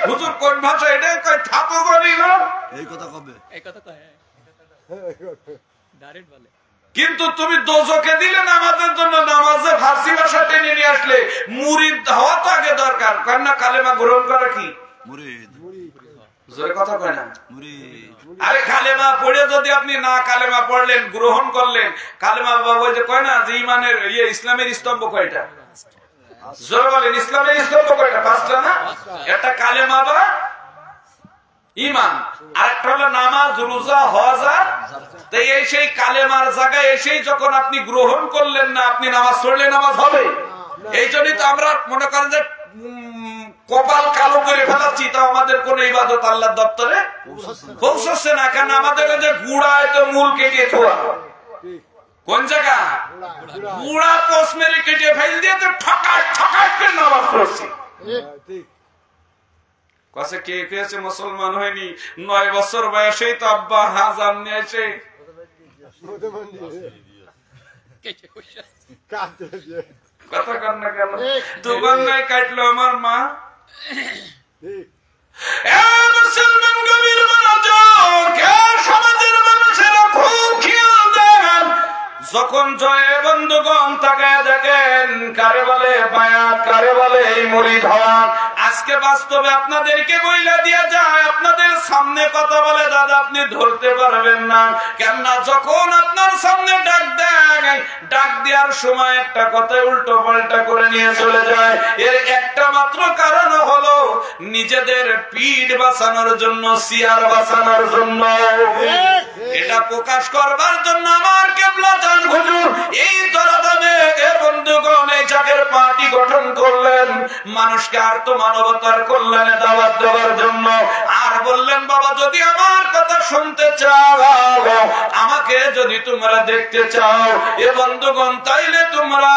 হুজুর কোন ভাষা এটা কই? থাকো বলি না, এই কথা কবে? এই কথা কয় ডাইরেক্ট বলে। কিন্তু তুমি দোজখে দিলে নামাজের জন্য, নামাজে ফার্সি ভাষা টেনে নিয়ে আসলে মুরিদ হওয়া তো আগে দরকার। কারণ না কালেমা গ্রহণ করা কি মুরিদ? জোরে কথা কয় না মুরিদ। আরে কালেমা পড়ে যদি আপনি না কালেমা পড়লেন, গ্রহণ করলেন, কালেমা বাবা যে কয় না যে ইমানের ইসলামের স্তম্ভ কয়টা? জোরে বলেন ইসলামের স্তম্ভ কয়টা? পাঁচটা না? একটা কালেমা বা ইমান, আর একটা হলো নামাজ, রোজা, হজ। তো এই সেই কালেমার জায়গায় এসেই যখন আপনি গ্রহণ করলেন না, আপনি নামাজ পড়লে নামাজ হবে? এই জন্যই তো আমরা মনে করেন যে কপাল কালো করে ফেলাচ্ছি, তো আমাদের কোন ইবাদত আল্লাহর দপ্তরে পৌঁছচ্ছে না। কেন? আমাদের যে গুড়ায় তো মূল কেটে থোয়া। কোন জায়গা? গুড়া পোষ মেরে কেটে ফেল দিয়ে তো ঠকায় ঠকায় নামাজ পড়ছি। কাছে কে কেছে মুসলমান হয়নি, 9 বছর বয়সেই তো আব্বা হাজার নিয়ে এসে কথা কর না কেন? তোমার নাই কাটলো আমার মা। মুসলমান গভীর মনোযোগ, সমাজের মানুষেরা খুব খেয়াল দেন। যখন জয় বন্ধুগণ তাকায় দেখেন, কারে বলে বায়াত, কারে বলে এই মুরিদ হওয়া। আজকে বাস্তবে আপনাদেরকে বইলা দিয়া যায়, আপনাদের সামনে কথা বলে দাদা আপনি ধরতে পারবেন না। কেননা যখন আপনার সামনে ডাক দেন, ডাক দেওয়ার সময় একটা কথা উল্টো পাল্টা করে নিয়ে চলে যায়। এর একটা মাত্র কারণ হলো নিজেদের পিঠ বাঁচানোর জন্য, সিয়ার বাঁচানোর জন্য, এটা প্রকাশ করবার জন্য আমার কেবলা জান হুজুর এই দরদামে বন্ধুগণ এই জাগের পার্টি গঠন করলেন, মানুষকে আর তো মানবতার কল্যাণে দাওয়াত দেওয়ার জন্য। আর বললেন বাবা যদি আমার কথা শুনতে চাও, আমাকে যদি তোমরা দেখতে চাও এ বন্ধুগণ, তাইলে তোমরা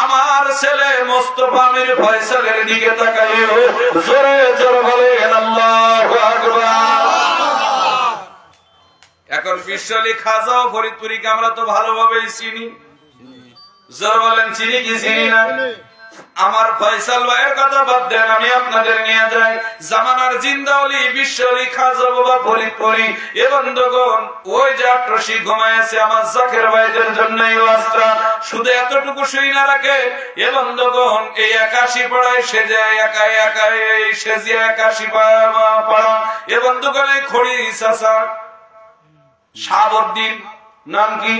আমার ছেলে মোস্তফা মীর ফয়সালের দিকে তাকাইও। জোরে জোরে বলেন আল্লাহু আকবার। এখন বিশ্বলি খাজা ও ফরিদপুরীকে আমরা তো ভালোভাবেই চিনি। জোরে বলেন চিনি কি চিনি না? আমার ফয়সাল ভাইয়ের কথা বাদ দেন, আমি আপনাদের নিয়ে যাই জামানার জিন্দাওলি বিশ্বলি খাজা বাবা ফরিদপুরি। এ বন্ধুগণ, ওই যে আট্রসি ঘুমাইছে আমার জাকের ভাইদের জন্য এই ওয়াজটা শুধু এতটুকু শুই না রাখে। এ বন্ধুগণ, এই 81 পাড়ায় সেজে একাই একাই সেজে 81 পাড়া। এ বন্ধুগণ, এই খড়ি চাচা শাহাবুদ্দিন, নাম কি?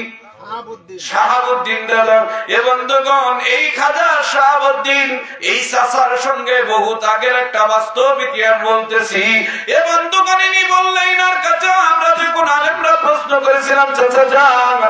শাহাবুদ্দিন দাদা। এ বন্ধুগণ, এই খাজা শাহাবুদ্দিন এই চাচার সঙ্গে বহুত আগের একটা বাস্তব ইতিহাস বলতেছি। এ বন্ধুগণ, ইনি বললেন আর কাছে আমরা যখন আলেমরা প্রশ্ন করেছিলাম, চাচা যান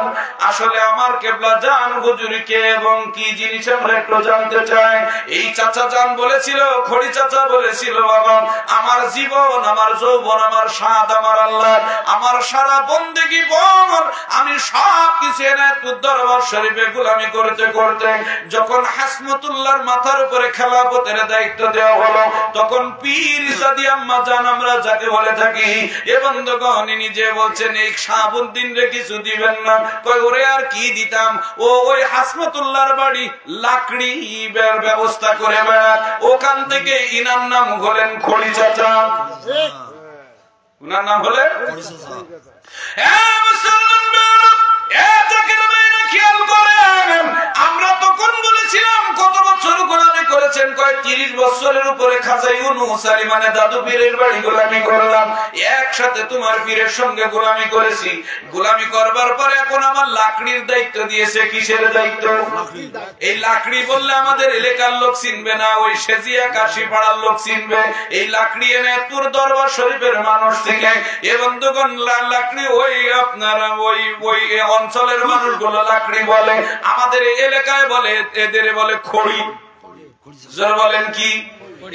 আসলে আমার কেবলা জান হুজুরি কে এবং কি জিনিস আমরা একটু জানতে চাই। এই চাচা জান বলেছিল, খড়ি চাচা বলেছিল, বাবা আমার জীবন, আমার যৌবন, আমার স্বাদ আমার আল্লাহ, আমার সারা বন্দেগী বল আমি সব কিছু দরবার শরীফে গোলামি করতে করতে যখন হাসমতুল্লাহর মাথার উপরে খেলাফতের দায়িত্ব দেওয়া হলো, তখন পীর দাদি আম্মা জান আমরা যাকে বলে থাকি। এ বন্ধুগণ, নিজে বলছেন এই শাহাবুদ্দিন রে কিছু দিবেন না। কই ওরে আর কি দিতাম, ও ওই হাসমতুল্লাহর বাড়ি লাকড়ি ব্যবস্থা করে বেড়াত, ওখান থেকে ইনার নাম হলেন খড়ি চাচা। উনার নাম হলেন খড়ি চাচা। খেয়াল করেন, আমরা তখন বলেছিলাম কত বছর গোলামি করেছেন, কয় 30 বছরের উপরে খাজা ইউনুস আলী মানে দাদু পীরের বাড়ি গোলামি করলাম, একসাথে তোমার পীরের সঙ্গে গোলামি করেছি। গোলামি করবার পরে এখন আমার লাকড়ির দায়িত্ব দিয়েছে। কিসের দায়িত্ব? এই লাকড়ি বললে আমাদের এলাকার লোক চিনবে না, ওই সেজিয়া 81 পাড়ার লোক চিনবে। এই লাকড়ি এনে তোর দরবার শরীফের মানুষ থেকে। এ বন্ধুগণ, লাকড়ি ওই আপনারা ওই ওই অঞ্চলের মানুষগুলো লাকড়ি বলে, আমাদের এই এলাকায় বলে, এদের বলে খড়ি। বলেন কি?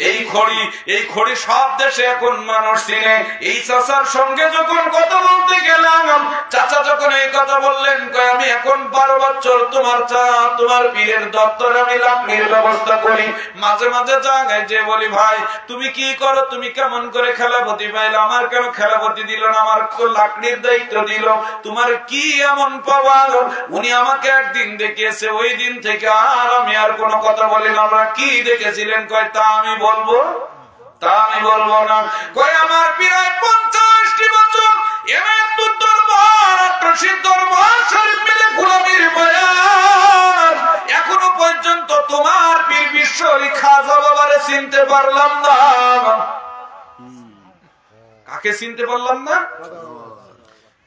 এই খড়ি, এই খড়ি সব দেশে এখন মানুষ চিনে। এই চাচার সঙ্গে যখন কথা বলতে গেলাম, চাচা যখন এই কথা বললেন, কয় আমি এখন 12 বছর তোমার পীরের দপ্তরে আমি লাকড়ির ব্যবস্থা করি। মাঝে মাঝে জায়গায় যে বলি, ভাই তুমি কি করো, তুমি কেমন করে খেলাপতি পাইলে, আমার কেন খেলাপতি দিল না, আমার লাকড়ির দায়িত্ব দিল, তোমার কি এমন পাওয়া? উনি আমাকে একদিন দেখিয়েছে, ওই দিন থেকে আর আমি আর কোনো কথা বলি না। আমরা কি দেখেছিলেন? কয় তা আমি বলবো না। কয় আমার প্রায় 50টি বছর এমএতুর দরবার, আট্রসির দরবার শরীফ মিলে গোলামির বয়ান, এখনো পর্যন্ত তোমার পীর বিশ্বরি খাজা বাবারে চিনতে পারলাম না। কাকে চিনতে পারলাম না?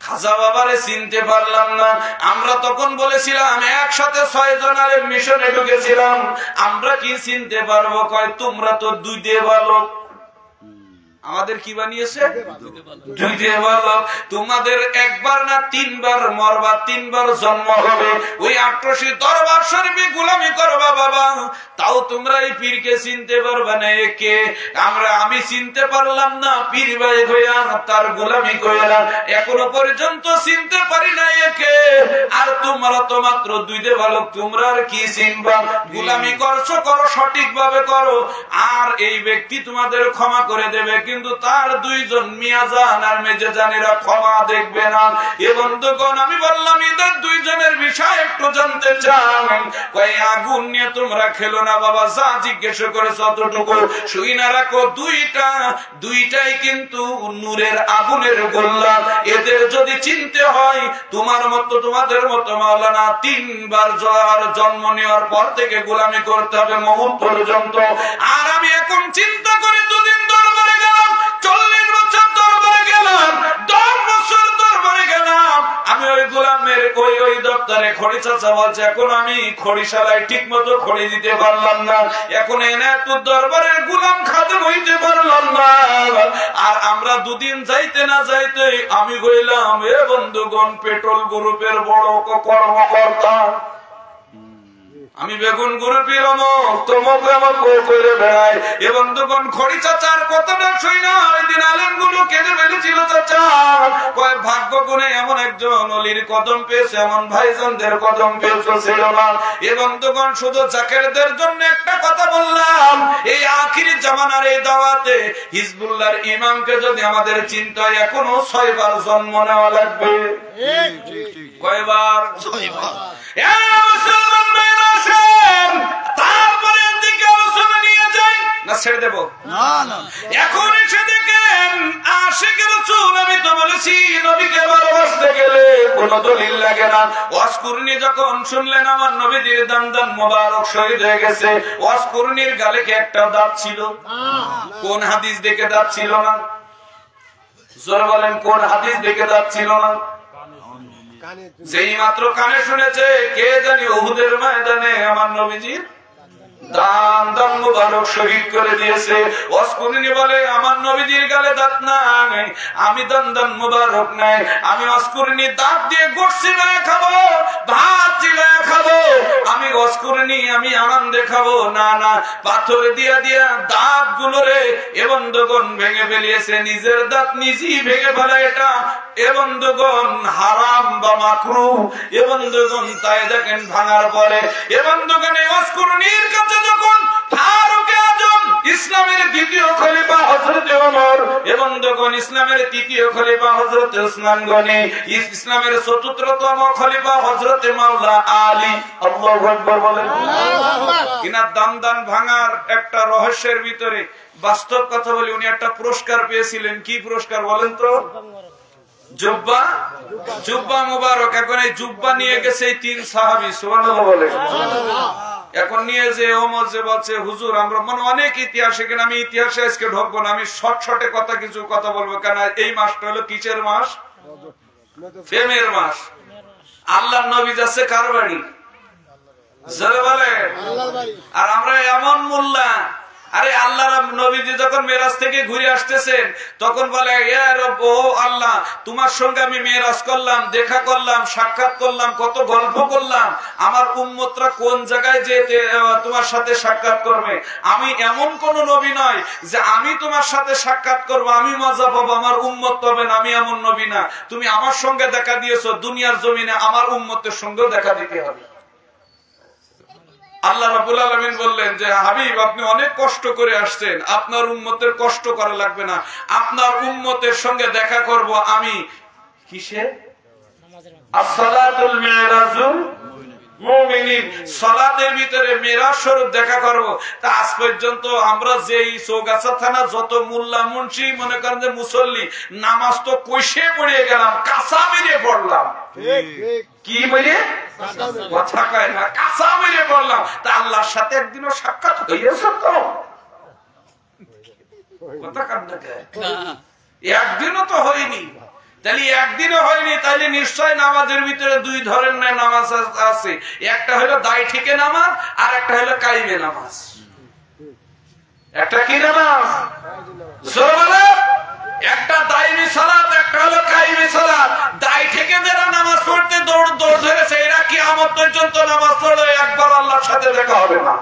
খাজা বাবারে চিনতে পারলাম না। আমরা তখন বলেছিলাম একসাথে 6 জন আলেম মিশনে ঢুকেছিলাম, আমরা কি চিনতে পারবো? কয় তোমরা তো 2 দিয়ে বালক। আমাদের কি বানিয়েছে? 2 দিয়ে বালক। তোমাদের একবার না 3 বার মরবা, 3 বার জন্ম হবে, ওই 88 দরবার শরীফে গোলামি করবা বাবা, তাও তোমরা এই পীরকে চিনতে পারবে না। একে আমি চিনতে পারলাম না, পীর ভাই হইয়া তার গোলামি কইরা এখনো পর্যন্ত চিনতে পারি না একে। আর তোমরা তো মাত্র 2 দিয়ে বালক, তোমরা আর কি চিনবা? গোলামি করছো, করো সঠিক ভাবে করো, আর এই ব্যক্তি তোমাদের ক্ষমা করে দেবে, কিন্তু তার 2 জন মিয়াজান আর মেজেজানেরা ক্ষমা দেখবে না। এ বন্ধুগণ, আমি বললাম এদের 2 জনের বিষয় একটু জানতে চাই। কয় আগুন নিয়ে তোমরা খেলো না বাবা, যা জিজ্ঞেস করেছ অতটুকু শুই না রাখো। 2টাই কিন্তু নূরের আগুনের গোল্লা। এদের যদি চিনতে হয় তোমাদের মতো মাওলানা 3 বার জন্ম নেওয়ার পর থেকে গোলামি করতে হবে মওত পর্যন্ত। আর আমি এখন চিন্তা করে 2 দিন দরবারে গেলাম, 40 বছর দরবারে গেলাম, 10 বছর দরবারে গেলাম, আমি ওই গোলামের ওই দপ্তরে খড়ি চাচা বলছে এখন আমি খড়িশালায় ঠিক মতো খড়ি দিতে পারলাম না, এখন এনে একটু দরবারের গোলাম খাদেম হইতে পারলাম না। আর আমরা 2 দিন যাইতে না যাইতে আমি হইলাম এ বন্ধুগণ পেট্রোল গ্রুপের বড় কর্মকর্তা। আমি বেগুন গ্রুপের করে বেড়াই। এ বন্ধুগণ, খড়ি চাচার কথাটা শুই না ওই দিন আলেমগুলো কেঁদে ফেলেছিল। চাচা কয় ভাগ্য গুণে এমন একজন অলির কদম পেয়েছে, এমন ভাইজানদের কদম পেয়েছে ছিল না। এ বন্ধুগণ, শুধু জাকেরদের জন্য একটা কথা বললাম, এই আখিরি জামানার এই দাওয়াতে হিজবুল্লাহর ইমামকে যদি আমাদের চিন্তা হয়, এখনো 6 বার জন্ম নেওয়া লাগবে। কয়বার? 6 বার। তারপরে দিকে এখন এসে দেখেন আশিক রাসূল, আমি তো বলেছি নবীকে ভালোবাসতে গেলে কোনো দলিল লাগে না। ওয়াসকুরনি যখন শুনলেন আমার নবীজির দান মোবারক শহীদ হয়ে গেছে, ওয়াসকুরনির গালে কি একটা দাঁত ছিল? কোন হাদিস দেখে দাঁত ছিল না? জোরে বলেন, কোন হাদিস দেখে দাঁত ছিল না? যেই মাত্র কানে শুনেছে কে জানি উহুদের ময়দানে আমার নবীজির দান মুবারক শহীদ করে দিয়েছে। ওয়াসকুরনি বলে আমার নবীজির গালে দাঁত নাই, আমি দান মুবারক নাই, আমি ওয়াসকুরনি দাঁত দিয়ে গোশত চিবায়ে খাবো, ভাত চিবায়ে খাবো, আমি ওয়াসকুরনি আমি আনন্দে খাবো না, না পাথর দিয়া দিয়া দাঁত গুলোরে এ বন্ধুগণ ভেঙে ফেলিয়েছে, নিজের দাঁত নিজেই ভেঙে ফেলা এটা এ বন্ধুগণ হারাম বা মাকরুহ। এ বন্ধুগণ তাই দেখেন ভাঙার পরে এ বন্ধুগণ এই ওয়াসকুরনির কাছে যখন ফারুক আজম ইসলামের দ্বিতীয় খলিফা হযরত ওমর এবং যখন ইসলামের তৃতীয় খলিফা হযরত উসমান গনি, ইসলামের চতুর্থতম খলিফা হযরত মাওলা আলী, আল্লাহু আকবার বলেন। কিনা দান ভাঙার একটা রহস্যের ভিতরে বাস্তব কথা বলি, উনি একটা পুরস্কার পেয়েছিলেন। কি পুরস্কার বলেন তো? জুব্বা মুবারক। এখন এই জুব্বা নিয়ে গেছে এই তিন সাহাবী, সুবহানাল্লাহ বলেন। এখন নিয়ে যে ওমর যে বলছে হুজুর আমরা মানে অনেক ইতিহাস, এখানে আমি ইতিহাসে আজকে ঢুকবো না, আমি শর্টে কিছু কথা বলবো। কেন এই মাসটা হলো কিসের মাস? প্রেমের মাস। আল্লাহর নবী যাচ্ছে কার বাড়ি? জোরে বলে। আর আমরা এমন মোল্লা, আরে আল্লাহর নবীজি যখন মেরাজ থেকে ঘুরে আসতেছেন তখন বলে ইয়া রব, ও আল্লাহ তোমার সঙ্গে আমি মেরাজ করলাম, দেখা করলাম, সাক্ষাৎ করলাম, কত গল্প করলাম, আমার উম্মতরা কোন জায়গায় যে তোমার সাথে সাক্ষাৎ করবে? আমি এমন কোন নবী নয় যে আমি তোমার সাথে সাক্ষাৎ করবো, আমি মজা পাবো, আমার উম্মত পাবে না, আমি এমন নবী না। তুমি আমার সঙ্গে দেখা দিয়েছো, দুনিয়ার জমিনে আমার উম্মতের সঙ্গেও দেখা দিতে হবে। আল্লাহ রাব্বুল আলামিন বললেন যে হাবিব আপনি অনেক কষ্ট করে আসছেন, আপনার উম্মতের কষ্ট করা লাগবে না, আপনার উম্মতের সঙ্গে দেখা করব আমি। কিসে? as-salatul mi'rajul মুমিনিন, সালাতের ভিতরে মিরাজ স্বরূপ দেখা করব। তা আজ পর্যন্ত আমরা যেই চৌগাছা থানা যত মোল্লা মুন্সি মনে করেন যে মুসল্লি, নামাজ তো কইসে পড়ে গেলাম, কাঁচা মেরে পড়লাম। কি মেরে? কথা কয় না, কাঁচা মেরে পড়লাম। তা আল্লাহর সাথে একদিনও সাক্ষাৎ হইয়াছে তো? কথা কান্দা কে? একদিনও তো হয়নি। তাহলে একদিনও হয়নি, তাহলে নিশ্চয় নামাজের ভিতরে দুই ধরনের নামাজ আছে, একটা হলো দায় ঠিকে নামাজ আর একটা হলো কাইমে নামাজ। একটা কি নামাজ? একটা দায়মি সালাত, একটা হলো কাইমে সালাত। দায় থেকে যারা নামাজ পড়তে দৌড় ধরেছে এরা কিয়ামত পর্যন্ত নামাজ পড়লে একবার আল্লাহর সাথে দেখা হবে না।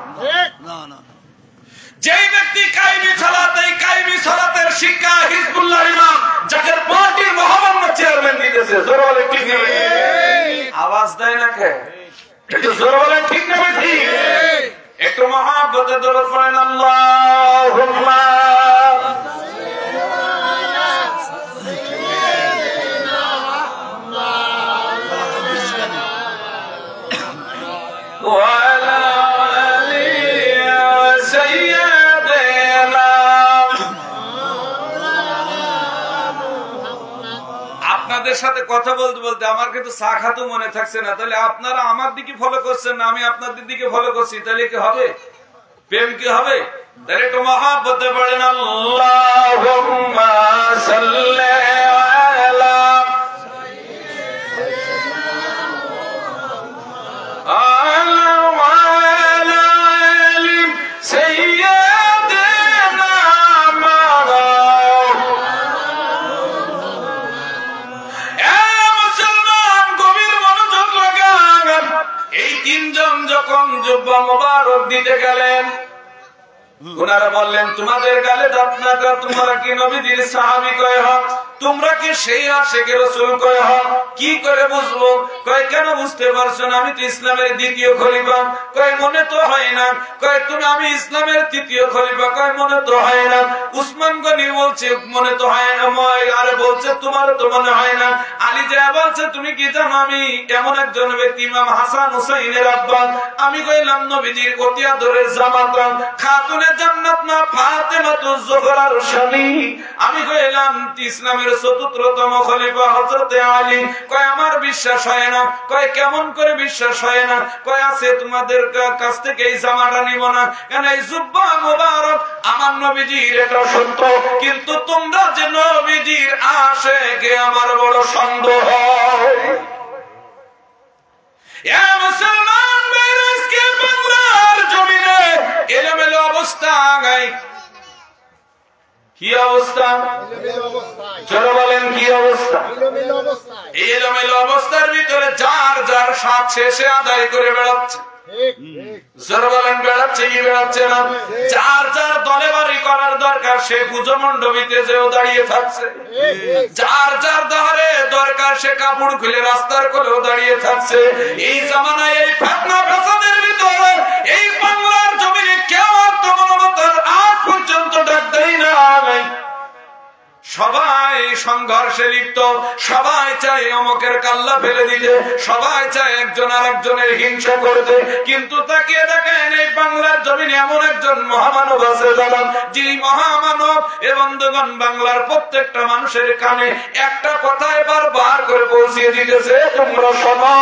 যেই ব্যক্তি কাইমি সালাত, এই কাইমি সালাতের শিক্ষা হিজবুল্লাহ ইমাম জাকের পার্টির মহামান্য চেয়ারম্যান দিতেছে। জোরে বলে ঠিক না? আওয়াজ দেয় না কে? একটু জোরে বলে ঠিক না? ঠিক। একটু মহব্বতে দরুদ পড়েন আল্লাহুম্মা আপনাদের সাথে কথা বলতে বলতে আমার কিন্তু চা খাতো মনে থাকছে না। তাহলে আপনারা আমার দিকে ফলো করছেন না, আমি আপনাদের দিকে ফলো করছি, তাহলে কি হবে? প্রেম কি হবে? তাহলে একটু মহব্বতে পড়েন আল্লাহুম্মা সাল্লি আলা জুব্বা মুবারক দিতে গেলেন, ওনারা বললেন তোমাদের গালে দাঁত না, তোমরা কি নবীজির সাহাবী কয় হও? তোমরা কি সেই আশিকে রাসূল কয় হও? কি করে বুঝবো? কয় কেন বুঝতে পারছো না? আমি তো ইসলামের দ্বিতীয় খলিফা। কয় মনে তো হয় না। কয় তুমি আমি ইসলামের তৃতীয় খলিফা। কয় মনে তো হয় না। উসমান গনি বলছে মনে তো হয় না, আরে বলছে তোমার তো মনে হয় না। আলী যা বলছে তুমি কি জানো আমি এমন একজন ব্যক্তি, ইমাম হাসান হুসাইনের আব্বা। আমি কইলাম নবীজির অতি আদরের জামাতা, খাতুনে জান্নাত মা ফাতেমাতুজ জোহরার স্বামী, আমি কইলাম ইসলামের চতুর্থতম খলিফা হযরত আলী। কয় আমার বিশ্বাস হয় না। কয় কেমন করে বিশ্বাস হয় না? কয় আছে তোমাদের কাছ থেকে এই জামাটা নিব না, কারণ এই জুব্বা মুবারক আমার নবীজির, এটা সত্য, কিন্তু তোমরা যে নবীজির আশিকে আমার বড় সন্দেহ হয়। এ মুসলমান বেরেজকে বাংলার জমিনে এলোমেলো অবস্থা, গাই কি অবস্থা? জোরে বলেন কি অবস্থা? এই এলোমেলো অবস্থার ভিতরে যার যার স্বাদ শেষে আদায় করে বেড়াচ্ছে। জোরে বলেন বেড়াচ্ছে কি বেড়াচ্ছে না? যার যার দলে বাড়ি করার দরকার সে পুজো মণ্ডপীতে যেও দাঁড়িয়ে থাকছে, যার যার ধারে দরকার সে কাপড় খুলে রাস্তার কোলেও দাঁড়িয়ে থাকছে। এই জামানায় এই ফিতনা ফাসাদের ভিতরে এই বাংলার জমিনে কেউ আর তোমার আজ পর্যন্ত ডাক দেয় না। সবাই সংঘর্ষে লিপ্ত, সবাই চায় অমকের কাল্লা ফেলে দিতে, সবাই চায় একজন আর একজনের হিংসা করতে। কিন্তু তাকিয়ে দেখেন এই বাংলার জমিনে এমন একজন মহামানব আছে জানান, যিনি মহামানব। এ বন্ধুগণ, বাংলার প্রত্যেকটা মানুষের কানে একটা কথায় বারবার করে পৌঁছিয়ে দিতেছে, তোমরা শোনো।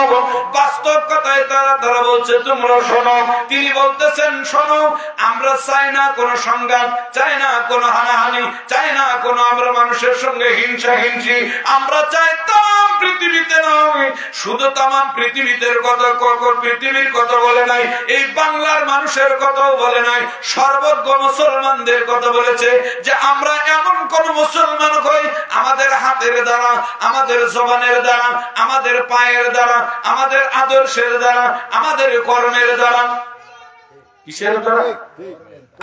বাস্তব কথায় তারা বলছে তোমরা শোনো। তিনি বলতেছেন শোনো, আমরা চাই না কোনো সংঘাত, চাই না কোনো হানাহানি, চাই না কোনো আমরা মানুষের সঙ্গে হিংসা হিংসি। আমরা চাই তাম পৃথিবীতে নয়, শুধু তাম পৃথিবীতে পৃথিবীর কথা বলে নাই, এই বাংলার মানুষের কথাও বলে নাই, সর্বজ্ঞ মুসলমানদের কথা বলেছে যে আমরা এমন কোন মুসলমান হই আমাদের হাতের দ্বারা, আমাদের জবানের দ্বারা, আমাদের পায়ের দ্বারা, আমাদের আদর্শের দ্বারা, আমাদের কর্মের দ্বারা, কিসের দ্বারা?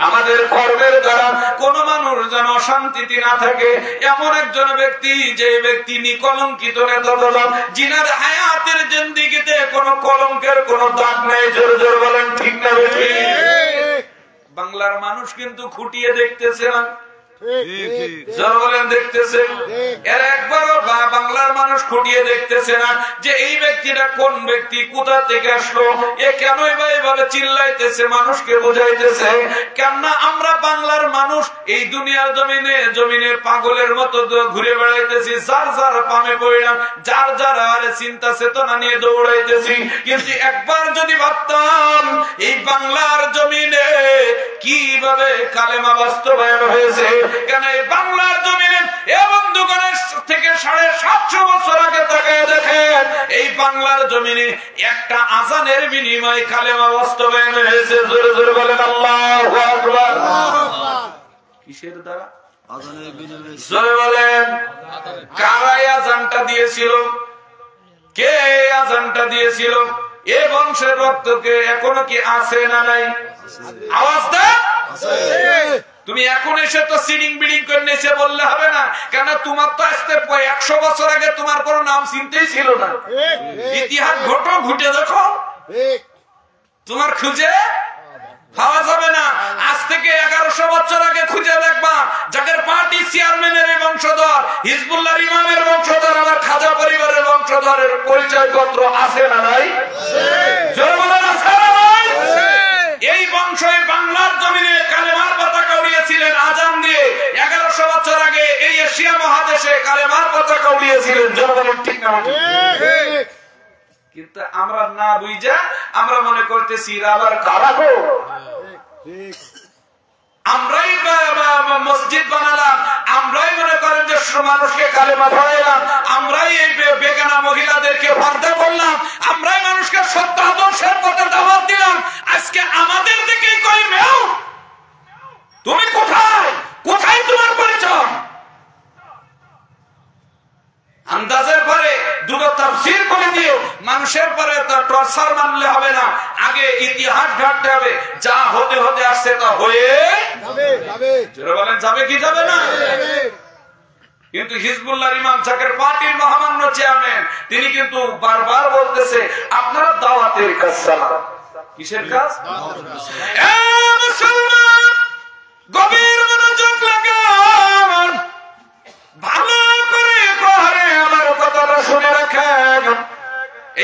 আমাদের কর্মের দ্বারা কোন মানুষ যেন অশান্তিতে না থাকে, এমন একজন ব্যক্তি, যে ব্যক্তি নিকলঙ্কিত নেতা দলাম, জিনার হায়াতের জিন্দেগিতে কোন কলঙ্কের কোন দাগ নেই। জোর জোর বলেন ঠিক না বেঠিক? বাংলার মানুষ কিন্তু খুঁটিয়ে দেখতেছে না, জোর বলেন দেখতেছে। এর একবারও বাংলার মানুষ খুঁটিয়ে দেখতেছে না যে এই ব্যক্তিটা কোন ব্যক্তি, কোথা থেকে আসলো, এ কেনই বা এইভাবে চিল্লাইতেছে, মানুষকে বোঝাইতেছে। কেননা আমরা বাংলার মানুষ এই দুনিয়ার জমিনে পাগলের মতো ঘুরে বেড়াইতেছি, যার যার পামে পড়লাম, যার যার আরে চিন্তা চেতনা নিয়ে দৌড়াইতেছি। কিন্তু একবার যদি ভাবতাম এই বাংলার জমিনে কিভাবে কালেমা বাস্তবায়ন হয়েছে, কেন এই বাংলার জমিনে এ বন্ধুগণের থেকে 750 বছর আগে তাকায় দেখেন, এই বাংলার জমিনে একটা আজানের বিনিময়ে কালেমা বাস্তবায়ন হয়েছে। জোরে জোরে বলেন আল্লাহু আকবার। কিসের দ্বারা? আজানের বিনিময়ে। জোরে বলেন কারা আজানটা দিয়েছিল? কে আজানটা দিয়েছিল? এ বংশের রক্তকে এখনো কি আছে না নাই? আওয়াজ দেন। তুমি এখন এসে তো সিডিং বিডিং করে এসে বললে হবে না, কেন তোমার তো আসতে 100 বছর আগে তোমার কোনো নাম চিনতেই ছিল না। ইতিহাস ঘুটে দেখো, তোমার খুঁজে পাওয়া যাবে না। আজ থেকে 1100 বছর আগে খুঁজে দেখবা, যাদের পার্টি চেয়ারম্যানের বংশধর, হিজবুল্লাহর ইমামের বংশধর, আমার খাজা পরিবারের বংশধরের পরিচয়পত্র আছে না নাই? এই বংশে বাংলার জমিনে কালেমার পতাকা উড়িয়েছিলেন আজান দিয়ে। 1100 বছর আগে এই এশিয়া মহাদেশে কালেমার পতাকা উড়িয়েছিলেন। জনগণের ঠিক না? কিন্তু আমরা না বুঝা আমরা মনে করতেছি আবার কারা গো, আমরাই মসজিদ বানালাম, আমরাই মনে করেন যে মানুষকে কালেমা পড়াইলাম, আমরাই এই বেগানা মহিলাদেরকে পর্দা করলাম, আমরাই মানুষকে সত্য আদর্শের পথে দাওয়াত দিলাম। আজকে আমাদের দিকেই কই মেও, তুমি কোথায়? কোথায় তোমার পরিচয়? আন্দাজের পরে দুটো তাফসীর করে দিও, মানুষের পরে টর্চার মানলে হবে না, আগে ইতিহাস ঘাটতে হবে। যা হতে হতে আসছে তা হয়ে যাবে। যারা বলেন যাবে কি যাবে না? কিন্তু হিজবুল্লাহর ইমাম জাকের পার্টির মহামান্য চেয়ারম্যান, তিনি কিন্তু বারবার বলতেছে আপনারা দাওয়াতের কাজ চালান। কিসের কাজ? মুসলমান গভীর মনোযোগ লাগান, ভালো করে পাহাড়ে আমার কথাটা শুনে রাখেন।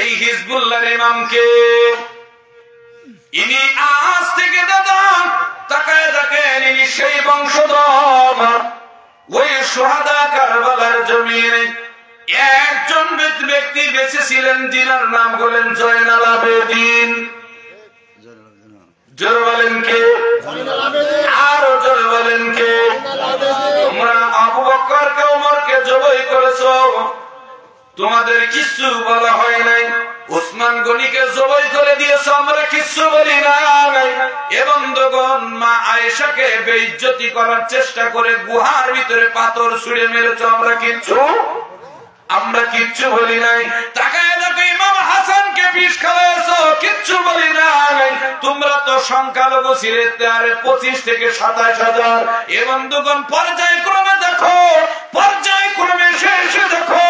এই হিজবুল্লাহর ইমামকে ইনি আজ থেকে দাদা তাকায় দেখে শুহাদা কারবালার জমিনে একজন ব্যক্তি বেঁচে ছিলেন, যিনার নাম বলেন জয়নাল আবেদিন। জোরে বলেন কে? আরো জোরে বলেন কে? তোমরা আবু বকরকে ওমরকে জবাই করেছো, তোমাদের কিচ্ছু বলা হয় নাই। উসমান গনিকে জবাই করে দিয়েছো, আমরা কিচ্ছু বলি নাই। এবং বন্ধুগণ, মা আয়েশাকে বেইজ্জতি করার চেষ্টা করে গুহার ভিতরে পাথর ছুঁড়ে মেরেছো, আমরা কিচ্ছু বলি নাই। তাকায় দেখো ইমাম হাসানকে বিষ খাওয়াইছো, কিচ্ছু বলি নাই। তোমরা তো সংখ্যালঘু ছিলে 25 থেকে 27,000। এ বন্ধুগণ, পর্যায়ক্রমে দেখো, পর্যায়ক্রমে শেষে দেখো।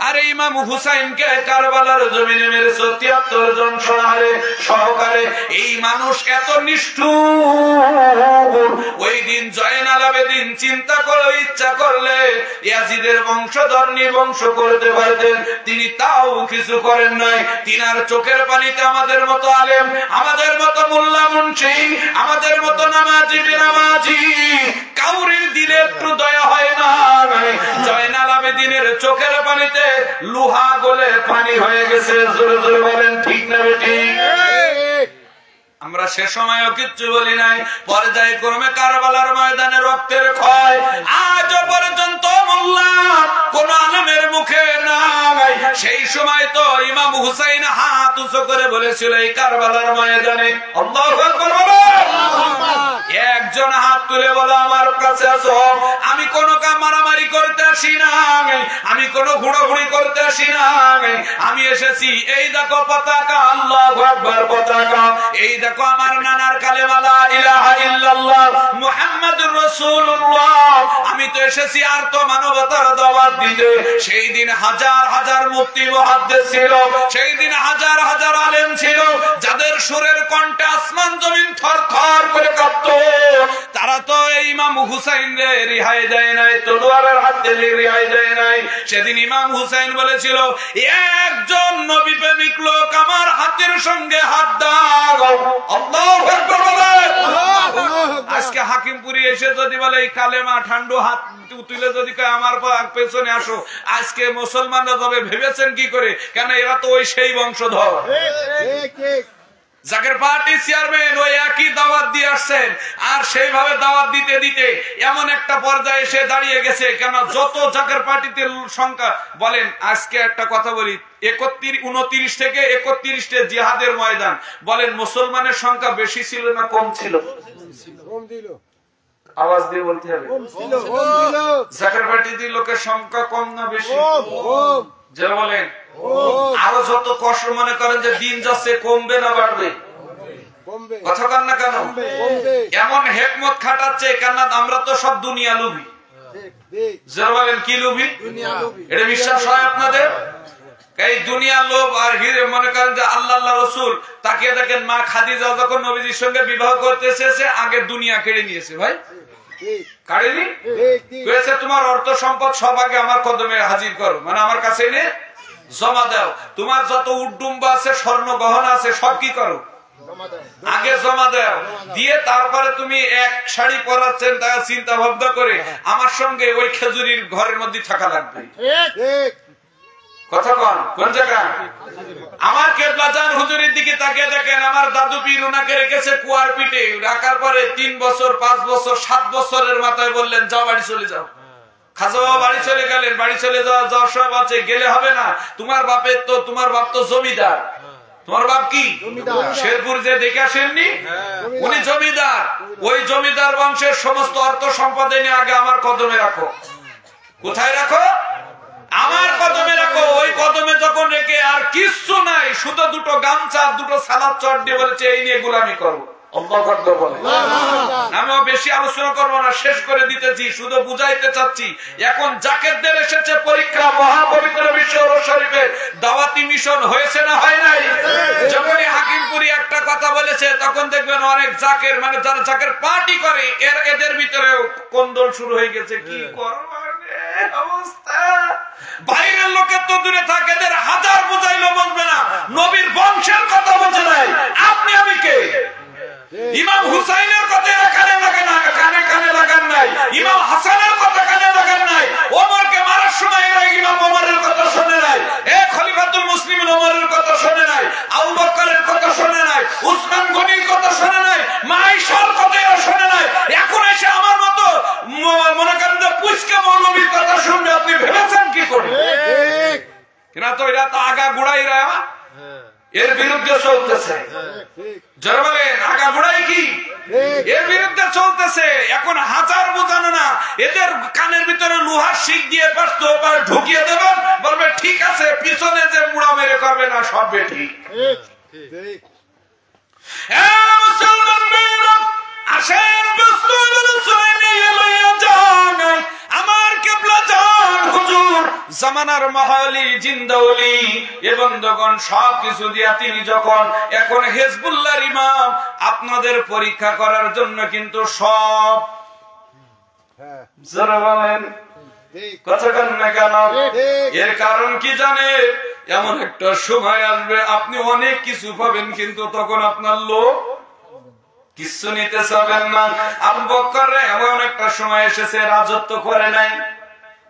আরে ইমাম হুসাইনকে কারবালার জমিনে মেরেছো 73 জন সহকারে। এই মানুষ এত নিষ্ঠুর। ওই দিন জয়নাল আবেদিন চিন্তা করে ইচ্ছা করলে ইয়াজিদের বংশধর নিবংশ করতে পারতেন, তিনি তাও কিছু করেন নাই। তিনার চোখের পানিতে আমাদের মতো আলেম, আমাদের মতো মোল্লা মুন্সি, আমাদের মতো নামাজি বেনামাজি কাউরির দিলে একটু দয়া হয় না। জয়নাল আবেদিনের চোখের পানিতে লোহা গলে পানি হয়ে গেছে। জোরে জোরে বলেন ঠিক না বেঠিক? আমরা সে সময়ও কিচ্ছু বলি নাই। পর্যায়ক্রমে কারবালার ময়দানে রক্তের ক্ষয় আজও পর্যন্ত মোল্লা কোন আলেমের মুখে নাই। সেই সময় তো ইমাম হুসাইন হাত উঁচু করে বলেছিল এই কারবালার ময়দানে, আল্লাহু আকবার বলো। একজন হাত তুলে বলো আমার কাছে আসো, আমি কোন মারামারি করতে আসি না, আমি কোন ঘুড়োঘুড়ি করতে আসি না। আমি এসেছি, এই দেখো পতাকা, আল্লাহু আকবার পতাকা, এই দেখো আমার নানার কালেমা লা ইলাহা ইল্লাল্লাহ মুহাম্মাদুর রাসূলুল্লাহ। আমি তো এসেছি আর তো মানবতার দাওয়াত দিতে। সেই দিন হাজার হাজার মুফতি মুহাদ্দিস ছিল, সেই দিন হাজার হাজার আলেম ছিল, যাদের সুরের কণ্ঠে আসমান জমিন থরথর করে কাঁপতো। তারা তো এই ইমাম হুসাইনকে রিহাই দেয় নাই, তলোয়ারের হাত থেকে রিহাই দেয় নাই। সেদিন ইমাম হুসাইন বলেছিল, একজন নবী প্রেমিক লোক আমার হাতের সঙ্গে হাত দাও। আল্লাহু আকবার বলেন। আজকে হাকিমপুরি এসে যদি বলে এই কালেমা ঠান্ডু হাত তুলে যদি আমার পেছনে আসো, আজকে মুসলমানরা যাবে ভেবেছেন কি করে? কেন এরা তো ওই সেই বংশধর। জাকের পার্টি চেয়ারম্যান ওই একই দাওয়াত দিয়ে আসছেন, আর সেইভাবে দাওয়াত দিতে দিতে এমন একটা পর্যায়ে এসে দাঁড়িয়ে গেছে। কেন যত জাকের পার্টিতে সংখ্যা বলেন, আজকে একটা কথা বলি, 29 থেকে 31টে জিহাদের ময়দান বলেন, মুসলমানের সংখ্যা বেশি ছিল না কম ছিল? আওয়াজ দিয়ে বলতে হবে। জাকের পার্টিতে লোকের সংখ্যা কম না বেশি? যে বলেন আরো যত কষ্ট মনে করেন যে দিন যাচ্ছে, কমবে না বাড়বে? কথা কন না কেন? এমন হেকমত খাটাচ্ছে কেন? আমরা তো সব দুনিয়া লুবি। যে বলেন কি লুবি? এটা বিশ্বাস হয় আপনাদের? এই দুনিয়া লোভ আর হিরে মনে করেন যে আল্লাহ রসুল তাকিয়ে দেখেন, মা খাদিজা যখন নবীজির সঙ্গে বিবাহ করতে এসেছে আগে দুনিয়া কেড়ে নিয়েছে। ভাই কাড়েনি? তোমার অর্থ সম্পদ সব আগে আমার কদমে হাজির করো, মানে আমার কাছে এনে জমা দাও। তোমার যত উড্ডুম্বা আছে, স্বর্ণ গহনা আছে, সব কি করো? আগে জমা দাও। দিয়ে তারপরে তুমি এক শাড়ি পরাচ্ছেন, তা চিন্তা ভাবনা করে আমার সঙ্গে ওই খেজুরির ঘরের মধ্যে থাকা লাগবে। কথা কন কোন জায়গা? আমার কেবলাজান হুজুরের দিকে তাকিয়ে দেখেন, আমার দাদু পীর ওনাকে রেখেছে কুয়ার পিঠে। রাখার পরে 3 বছর 5 বছর 7 বছরের মাথায় বললেন যাও বাড়ি চলে যাও। খাজা বাবা বাড়ি চলে গেলেন। বাড়ি চলে যাওয়ার সব আছে, গেলে হবে না। তোমার বাপ তো জমিদার। তোমার বাপ কি শেরপুর যে দেখে আসেননি, উনি জমিদার। ওই জমিদার বংশের সমস্ত অর্থ সম্পদ এনে আগে আমার কদমে রাখো। কোথায় রাখো? আমার কদমে রাখো। ওই কদমে যখন রেখে আর কিচ্ছু নাই, শুধু 2টো গামছা 2টো সালাদ চট দিয়ে বলেছে এই নিয়ে গোলামি করো। আমিও বেশি আলোচনা করবো না, শেষ করে দিতেছি, শুধু বুঝাইতে চাচ্ছি। এখন জাকেরদের এসেছে পরীক্ষা, মহাপবিত্র বিশ্ব শরীফের দাওয়াতি মিশন হয়েছে না হয় নাই? যখনই হাকিমপুরি একটা কথা বলেছে তখন দেখবেন অনেক জাকের, মানে যারা জাকের পার্টি করে এদের ভিতরেও কোন্দল শুরু হয়ে গেছে। কি করবো অবস্থা! বাইরের লোকের তো দূরে থাকে, এদের হাজার বুঝাইলেও বুঝবে না। নবীর বংশের কথা বোঝে নাই। আপনি আমি কে? ইমাম হুসাইনের কথা কানে লাগান নাই, ইমাম হাসানের কথা কানে লাগান নাই, তো আগা গুড়াইরা এর বিরুদ্ধে চলতেছে। যারা বলেন আগা গুড়াই কি এর বিরুদ্ধে চলতেছে। এখন হাজার বোঝানো না, এদের কানের ভিতরে লোহার শিক দিয়ে ঢুকিয়ে দেবেন, বলবে ঠিক আছে, পিছনে যে মুড়া মেরে করবে না সব ঠিক। আমার কেবলা জান হুজুর জামানার মহালি জিন্দাওলি এবং যখন সবকিছু দিয়া তিনি যখন এখন হিজবুল্লাহর ইমাম আপনাদের পরীক্ষা করার জন্য কিন্তু সব যারা বলেন কথা কন না কেন, এর কারণ কি জানে? এমন একটা সময় আসবে আপনি অনেক কিছু পাবেন কিন্তু তখন আপনার লোক কিছু নিতে চাবেন না। আবু বকর এমন একটা সময় এসেছে রাজত্ব করে নাই,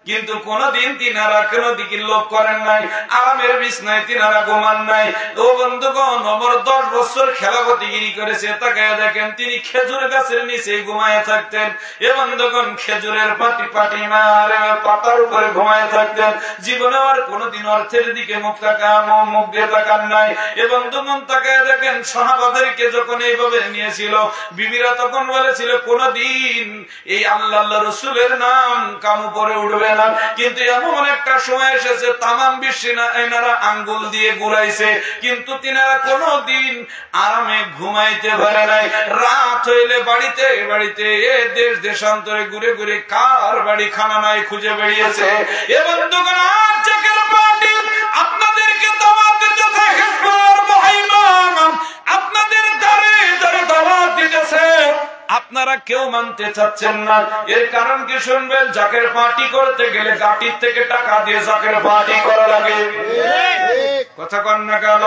কিন্তু কোনদিন তিনারা কোনো দিকে লোভ করেন নাই, আরামের বিছনায় তিনারা ঘুমান নাই। ও বন্ধুগণ, ওমর 10 বছর খেলাপতিগিরি করেছে, তাকায় দেখেন তিনি খেজুর গাছের নিচে ঘুমায় থাকতেন। এ বন্ধুগণ, খেজুরের পাটি মারে পাতার উপরে ঘুমায় থাকতেন। জীবনে আর কোনদিন অর্থের দিকে মুখ দিয়ে তাকান নাই। এ বন্ধুগণ, তাকায় দেখেন সাহাবাদেরকে যখন এইভাবে নিয়েছিল, বিবিরা তখন বলেছিল কোনদিন এই আল্লাহ রাসূলের নাম কাম উপরে উঠবে না। কিন্তু এমন একটা সময় এসেছে তামাম বিশ্বে এনারা আঙ্গুল দিয়ে ঘুরাইছে, কিন্তু তিনারা কোনদিন আরামে ঘুমাইতে পারে নাই। রাত হইলে বাড়িতে বাড়িতে দেশ দেশান্তরে ঘুরে ঘুরে কার বাড়ি খানা নাই খুঁজে বেরিয়েছে। এ বন্ধুগণ, জাকের পার্টি আপনাদেরকে দাওয়াত দিতেছে, হিজবুল্লাহর মুহাইমান আপনাদের দাঁড়ে দাঁড়ে দাওয়াত দিতেছে, আপনারা কেউ মানতে চাচ্ছেন না। এর কারণ কি শুনবেন? জাকের পার্টি করতে গেলে গাটির থেকে টাকা দিয়ে জাকের পার্টি করা লাগে। কথা কন না কেন?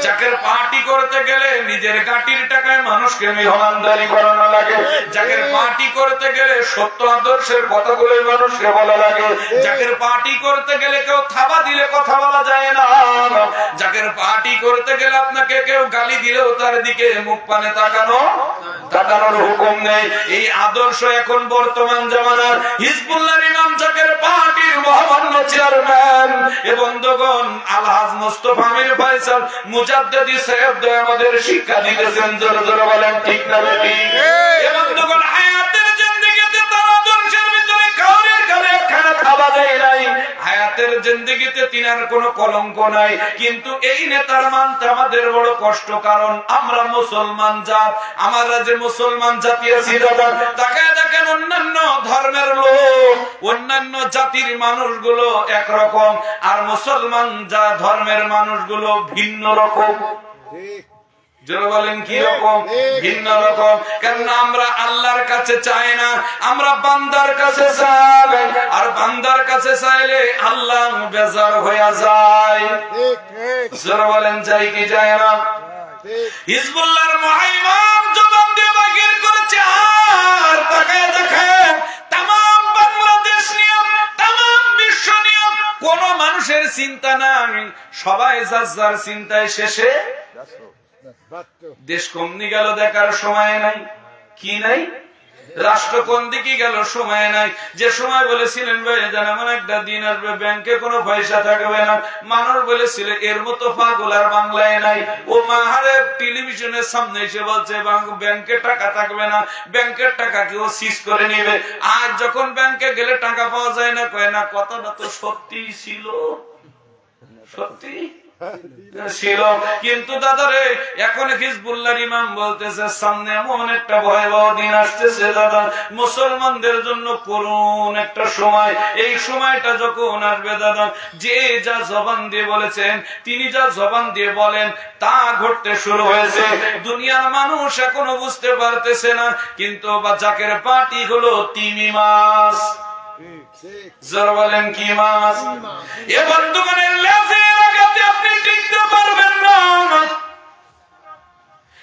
জাকের পার্টি করতে গেলে নিজের গাটির টাকায় মানুষকে মেহমানদারি করানো লাগে। জাকের পার্টি করতে গেলে সত্য আদর্শের কথাগুলো মানুষকে বলা লাগে। জাকের পার্টি করতে গেলে কেউ থাবা দিলে কথা বলা যায় না। জাকের পার্টি করতে গেলে আপনাকে কেউ গালি দিলেও তার দিকে মুখ পানে তাকানোর হুকুম নেই। এই আদর্শ এখন বর্তমান জামানার হিজবুল্লাহর ইমাম জাকের পার্টির মহামান্য চেয়ারম্যান এ বন্ধুগণ আলহাজ মুস্তাফা আমির ফয়সাল মুজাদ্দিদি সাহেব আমাদের শিক্ষা দিতেছেন। জোরে জোরে বলেন ঠিক না বেটি? এ বন্ধুগণ, হায়াতের জিন্দেগিতে তার আদর্শের ভিতরে কাউরের গালে একখানা খাওয়া যায় নাই, হায়াতের জিন্দেগিতে তিনার কোনো কলঙ্ক নাই। কিন্তু এই নেতার মানতে আমাদের বড় কষ্ট, কারণ আমরা মুসলমান জাত, আমরা যে মুসলমান জাতি আছি দাদা, তাকায় দেখেন অন্যান্য ধর্মের লোক, অন্যান্য জাতির মানুষগুলো একরকম, আর মুসলমান ধর্মের মানুষগুলো ভিন্ন রকম। যারা বলেন কি রকম? ভিন্ন রকম। কারণ আমরা আল্লাহর কাছে চাই না, আমরা বান্দার কাছে চাই, আর বান্দার কাছে চাইলে আল্লাহ বেজার হয়ে যায়। যারা বলেন চাই কি যায় না? হিজবুল্লাহর মুহাইমান জবান দিয়ে বাগির করেছে। আর তাকায় দেখেন তামাম বাংলাদেশ নিয়ে, তামাম বিশ্ব নিয়ে কোন মানুষের চিন্তা নাই, সবাই যার যার চিন্তায় শেষে। দেশ কমনি গেল দেখার সময় নাই, কি নাই? রাষ্ট্র কোন দিকে গেল সময় নাই। যে সময় বলেছিলেন ভাই যেন এমন একটা দিন আসবে ব্যাংকে কোনো পয়সা থাকবে না, মানুষ বলেছিল এর মতো পাগল আর বাংলায় নাই। ও মাহারে টেলিভিশনের সামনে এসে বলছে ব্যাংকে টাকা থাকবে না, ব্যাংকের টাকা কেউ সিজ করে নিবে। আজ যখন ব্যাংকে গেলে টাকা পাওয়া যায় না, কয় না কথাটা তো সত্যি ছিল, সত্যি ছিল। কিন্তু দাদারে এখন হিজবুল্লাহর ইমাম বলতেছে সামনে এমন একটা ভয়াবহ দিন আসতেছে দাদা, মুসলমানদের জন্য করুন একটা সময়। এই সময়টা যখন আসবে দাদা, যে যা জবান দিয়ে বলেছেন, তিনি যা জবান দিয়ে বলেন তা ঘটতে শুরু হয়েছে। দুনিয়ার মানুষ এখনো বুঝতে পারতেছে না, কিন্তু জাকের পার্টি হলো তিমি মাছ। যারা বলেন কি মাছ? এ বন্ধুগণের লেজের আঘাতে আপনি টিকতে পারবেন না।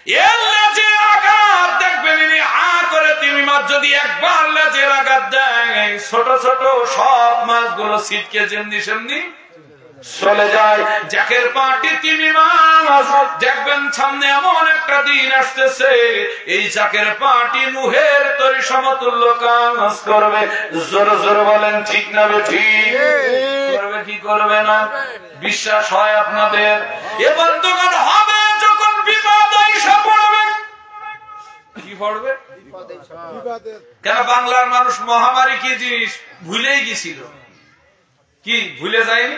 এর লেজের আঘাত দেখবেন হা করে তিমি মাছ যদি একবার লেজের আঘাত দেয়, ছোট ছোট সব মাছগুলো ছিটকে যেমনি সেমনি চলে যায়। জাকের পার্টি তিমি মাছ দেখবেন সামনে এমন একটা দিন আসতেছে, এই জাকের পার্টি নুহের তরি সমতুল্য কাজ করবে। জোরে জোরে বলেন ঠিক না ঠিক? করবে করবে কি করবে না? বিশ্বাস হয় আপনাদের? এ বন্ধুগণ, হবে যখন বিপদ এসে পড়বে। কি পড়বে? কেন বাংলার মানুষ মহামারী কি জিনিস ভুলেই গেছিল? কি ভুলে যায়নি?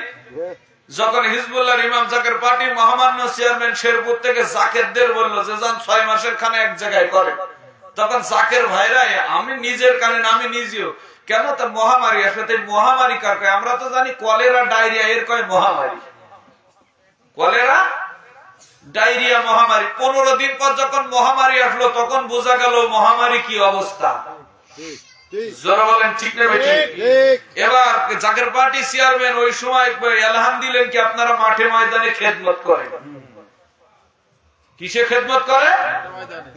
যখন হিজবুল্লাহর ইমাম জাকের পার্টি মহামান্য চেয়ারম্যান শেরপুর থেকে জাকেরদের বলল যে যান 6 মাসের খানে এক জায়গায় করে, তখন জাকের ভাইরা, আমি নিজের কানে না, আমি নিজেও, কেন তা মহামারী আসলে মহামারী কার কয়? আমরা তো জানি কলেরা ডায়রিয়া, এর কয় মহামারী। কলেরা ডায়রিয়া মহামারী। 15 দিন পর যখন মহামারী আসলো তখন বোঝা গেল মহামারী কি অবস্থা। জোরে বলেন ঠিক না বেঠিক? এবার জাকের পার্টি চেয়ারম্যান ওই সময় এলাহান দিলেন কি আপনারা মাঠে ময়দানে খেদমত করেন। কিসে খেদমত করে?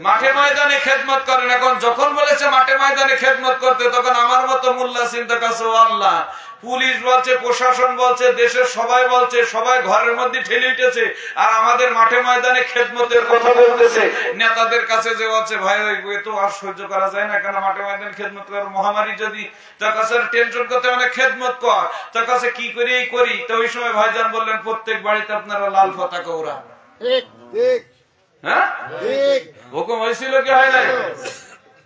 মাঠে ময়দানে খেদমত করেন। এখন যখন বলেছে মাঠে ময়দানে খেদমত করতে, তখন আমার মতো মোল্লা চিন্তা করছে, আল্লাহ, পুলিশ বলছে, প্রশাসন বলছে, দেশের সবাই বলছে, সবাই ঘরের মধ্যে ঠেলে উঠেছে, আর আমাদের মাঠে ময়দানে খেদমতের কথা বলতেছে। নেতাদের কাছে যে বলছে, ভাই তো আর সহ্য করা যায় না, কেন মাঠে ময়দানে খেদমত কর, মহামারী যদি, তার কাছে টেনশন করতে মানে খেদমত কর, তার কাছে কি করি করি। তো ওই সময় ভাইজান বললেন প্রত্যেক বাড়িতে আপনারা লাল পতাকা উড়ান। হ্যাঁ, হুকুম হয়েছিল কি হয় নাই?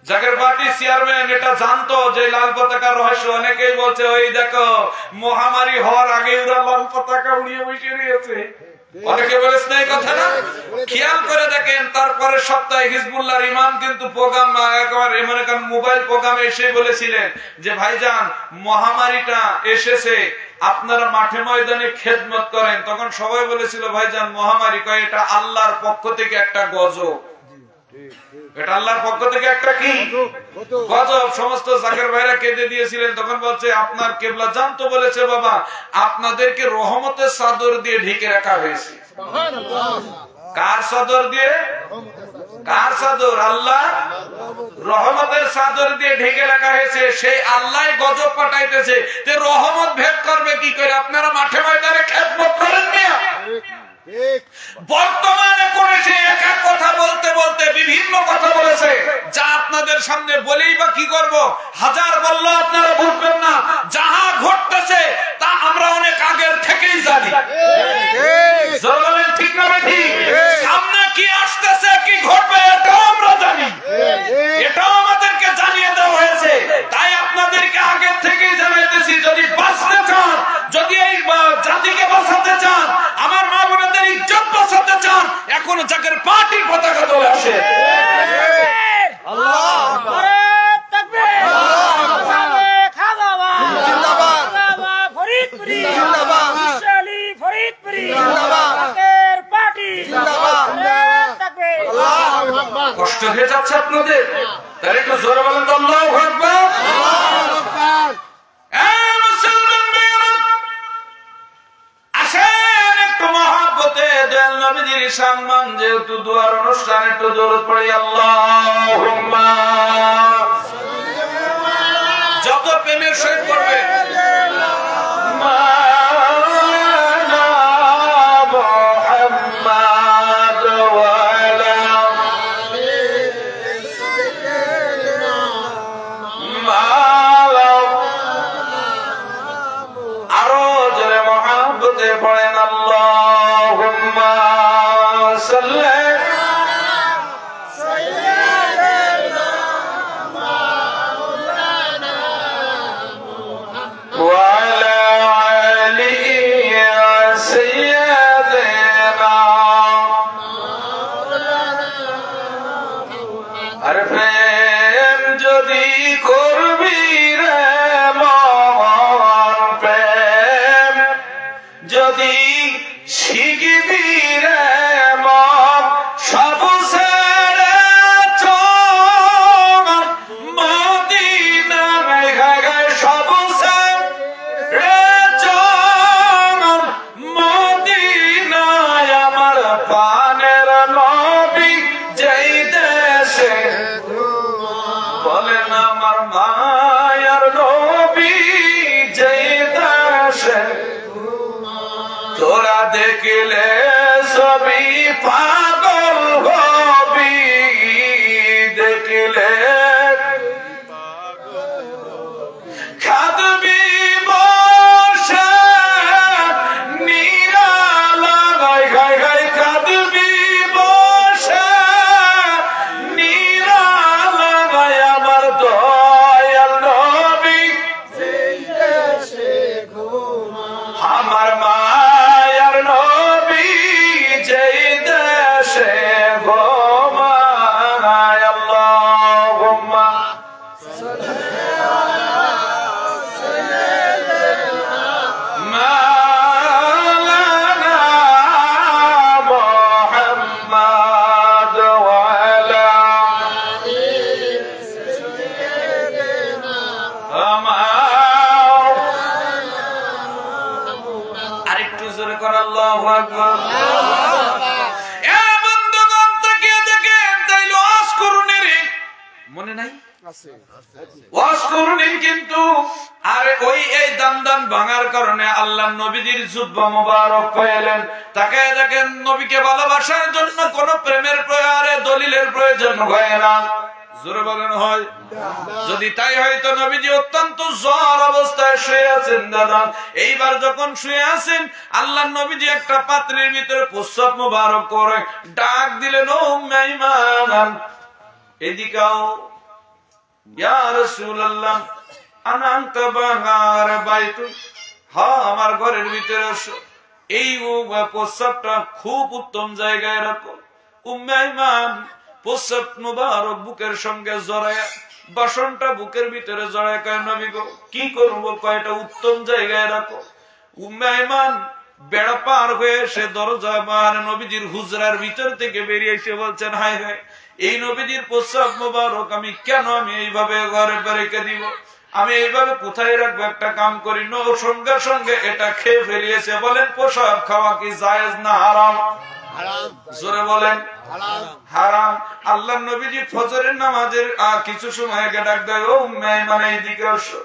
জাকের পার্টি চেয়ারম্যান এটা জানতো যে লাল পতাকার রহস্য। অনেকেই বলছে ওই দেখো মহামারী হওয়ার আগে ওরা লাল পতাকা উড়িয়ে বসে রয়েছে। অনেকে বলেছে না এই কথা না? খেয়াল করে দেখেন, তারপরে সপ্তাহে হিজবুল্লাহর ইমাম কিন্তু প্রোগ্রাম একেবারে মনে করেন মোবাইল প্রোগ্রামে এসে বলেছিলেন যে ভাইজান মহামারীটা এসেছে, আপনারা মাঠে ময়দানে খেদমত করেন। তখন সবাই বলেছিল ভাইজান মহামারী কয় এটা আল্লাহর পক্ষ থেকে একটা গজব। এটা আল্লাহর পক্ষ থেকে একটা কি গজব। সমস্ত জাকের ভাইরা কেঁদে দিয়েছিলেন। তখন বলছে আপনার কেবলা জানতো বলেছে বাবা আপনাদেরকে রহমতের চাদর দিয়ে ঢেকে রাখা হয়েছে। কার চাদর দিয়ে? কার চাদর? আল্লাহ রহমতের চাদর দিয়ে ঢেকে রাখা হয়েছে। সেই আল্লাহ গজব পাঠাইতেছে, তে রহমত ভেদ করবে কি করে? আপনারা মাঠে ময়দানে খেদমত করেন না। বর্তমানে করেছে এক এক কথা বলতে বলতে বিভিন্ন কথা বলেছে, যা আপনাদের সামনে বলেই বা কি করব? হাজার বললো আপনারা বুঝবেন না। যাহা ঘটতেছে তা আমরা অনেক আগের থেকেই জানি। ঠিক না ঠিক? সামনে কি আসতেছে, কি ঘটবে এটাও আমরা জানি, এটাও আমাদেরকে জানিয়ে দেওয়া হয়েছে। তাই আপনাদেরকে আগের থেকেই জানাইতেছি, যদি বাঁচতে চান, যদি এই জাতিকে বাঁচাতে চান, আমার মা বোনদের ইজ্জত বাঁচাতে চান, এখন জাকের পার্টির পতাকা তোলে আসে। কষ্ট হয়ে যাচ্ছে আপনাদের? তাহলে একটু জোরে বলেন তো আল্লাহু আকবার। আসেন একটু মহব্বতে দয়াল নবীজির সম্মান যেহেতু দুয়ার অনুষ্ঠান, একটু দরুদ পড়ি আল্লাহুম্মা। যত প্রেমের সহিত পড়বে পড়েন আল্লাহুম্মা সাল্লি ওয়া আলা আলি সাইয়্যিদিনা। আরে প্রেম যদি করবি রে মন, প্রেম যদি শিখবি রে মন, সব ছেড়ে চল মদিনায়, সব ছেড়ে চল মদিনায়। আমার প্রাণের নবী যেই দেশে, বলেন আমার মায়ার নবী যেই দেশে, তোরা দেখলে সবই পাগল হবি, দেখলে খাদবি বসে আল্লাহু আকবার। এ বন্ধুগণ তাকিয়ে দেখেন, তাইলে ওয়াজ করুনের মনে নাই ওয়াজ করুনি, কিন্তু আরে ওই এই দান ভাঙার কারণে আল্লাহ নবীজির জুব্বা মোবারক পেলেন। তাকায় দেখেন, নবীকে ভালোবাসার জন্য কোন প্রেমের প্রয়োজন, দলিলের প্রয়োজন হয় না। জোরে বলেন হয়? যদি তাই হয় তো নবীজি অত্যন্ত জ্বর অবস্থায় শুয়ে আছেন। দাদা এইবার যখন শুয়ে আছেন, আল্লাহ নবীজি একটা পাত্রের ভিতরে প্রস্রাব মোবারক করে ডাক দিলেন, ও উম্মে আইমান এদিকাও, ইয়া রাসূলুল্লাহ আনা আনতা বাগার বাইতু, হ্যাঁ আমার ঘরের ভিতরে আসো, এই প্রস্রাবটা খুব উত্তম জায়গায় রাখো। উম্মে আইমান প্রস্রাব মুবারক বুকের সঙ্গে জড়ায়া, বাসনটা বুকের ভিতরে জড়ায় কয়, নবী গো কি করবো, কয়টা উত্তম জায়গায় রাখো। উম্মে আইমান বেড়া পার হয়ে সে দরজা নবীজির হুজরার ভিতর থেকে বেরিয়ে এসে বলছেন, হায় হায় এই নবীজির প্রস্রাব মুবারক আমি আমি এইভাবে ঘরে রেখে দিব, আমি এইভাবে কোথায় রাখবো, একটা কাম করি, সঙ্গে সঙ্গে এটা খেয়ে ফেলিয়েছে। বলেন প্রস্রাব খাওয়া কি জায়েজ না হারাম? জোরে বলেন হারাম। আল্লাহ নবীজি ফজরের নামাজের কিছু সময় আগে ডাক দেয়, ও উম্মে আইমান এইদিকে আসো।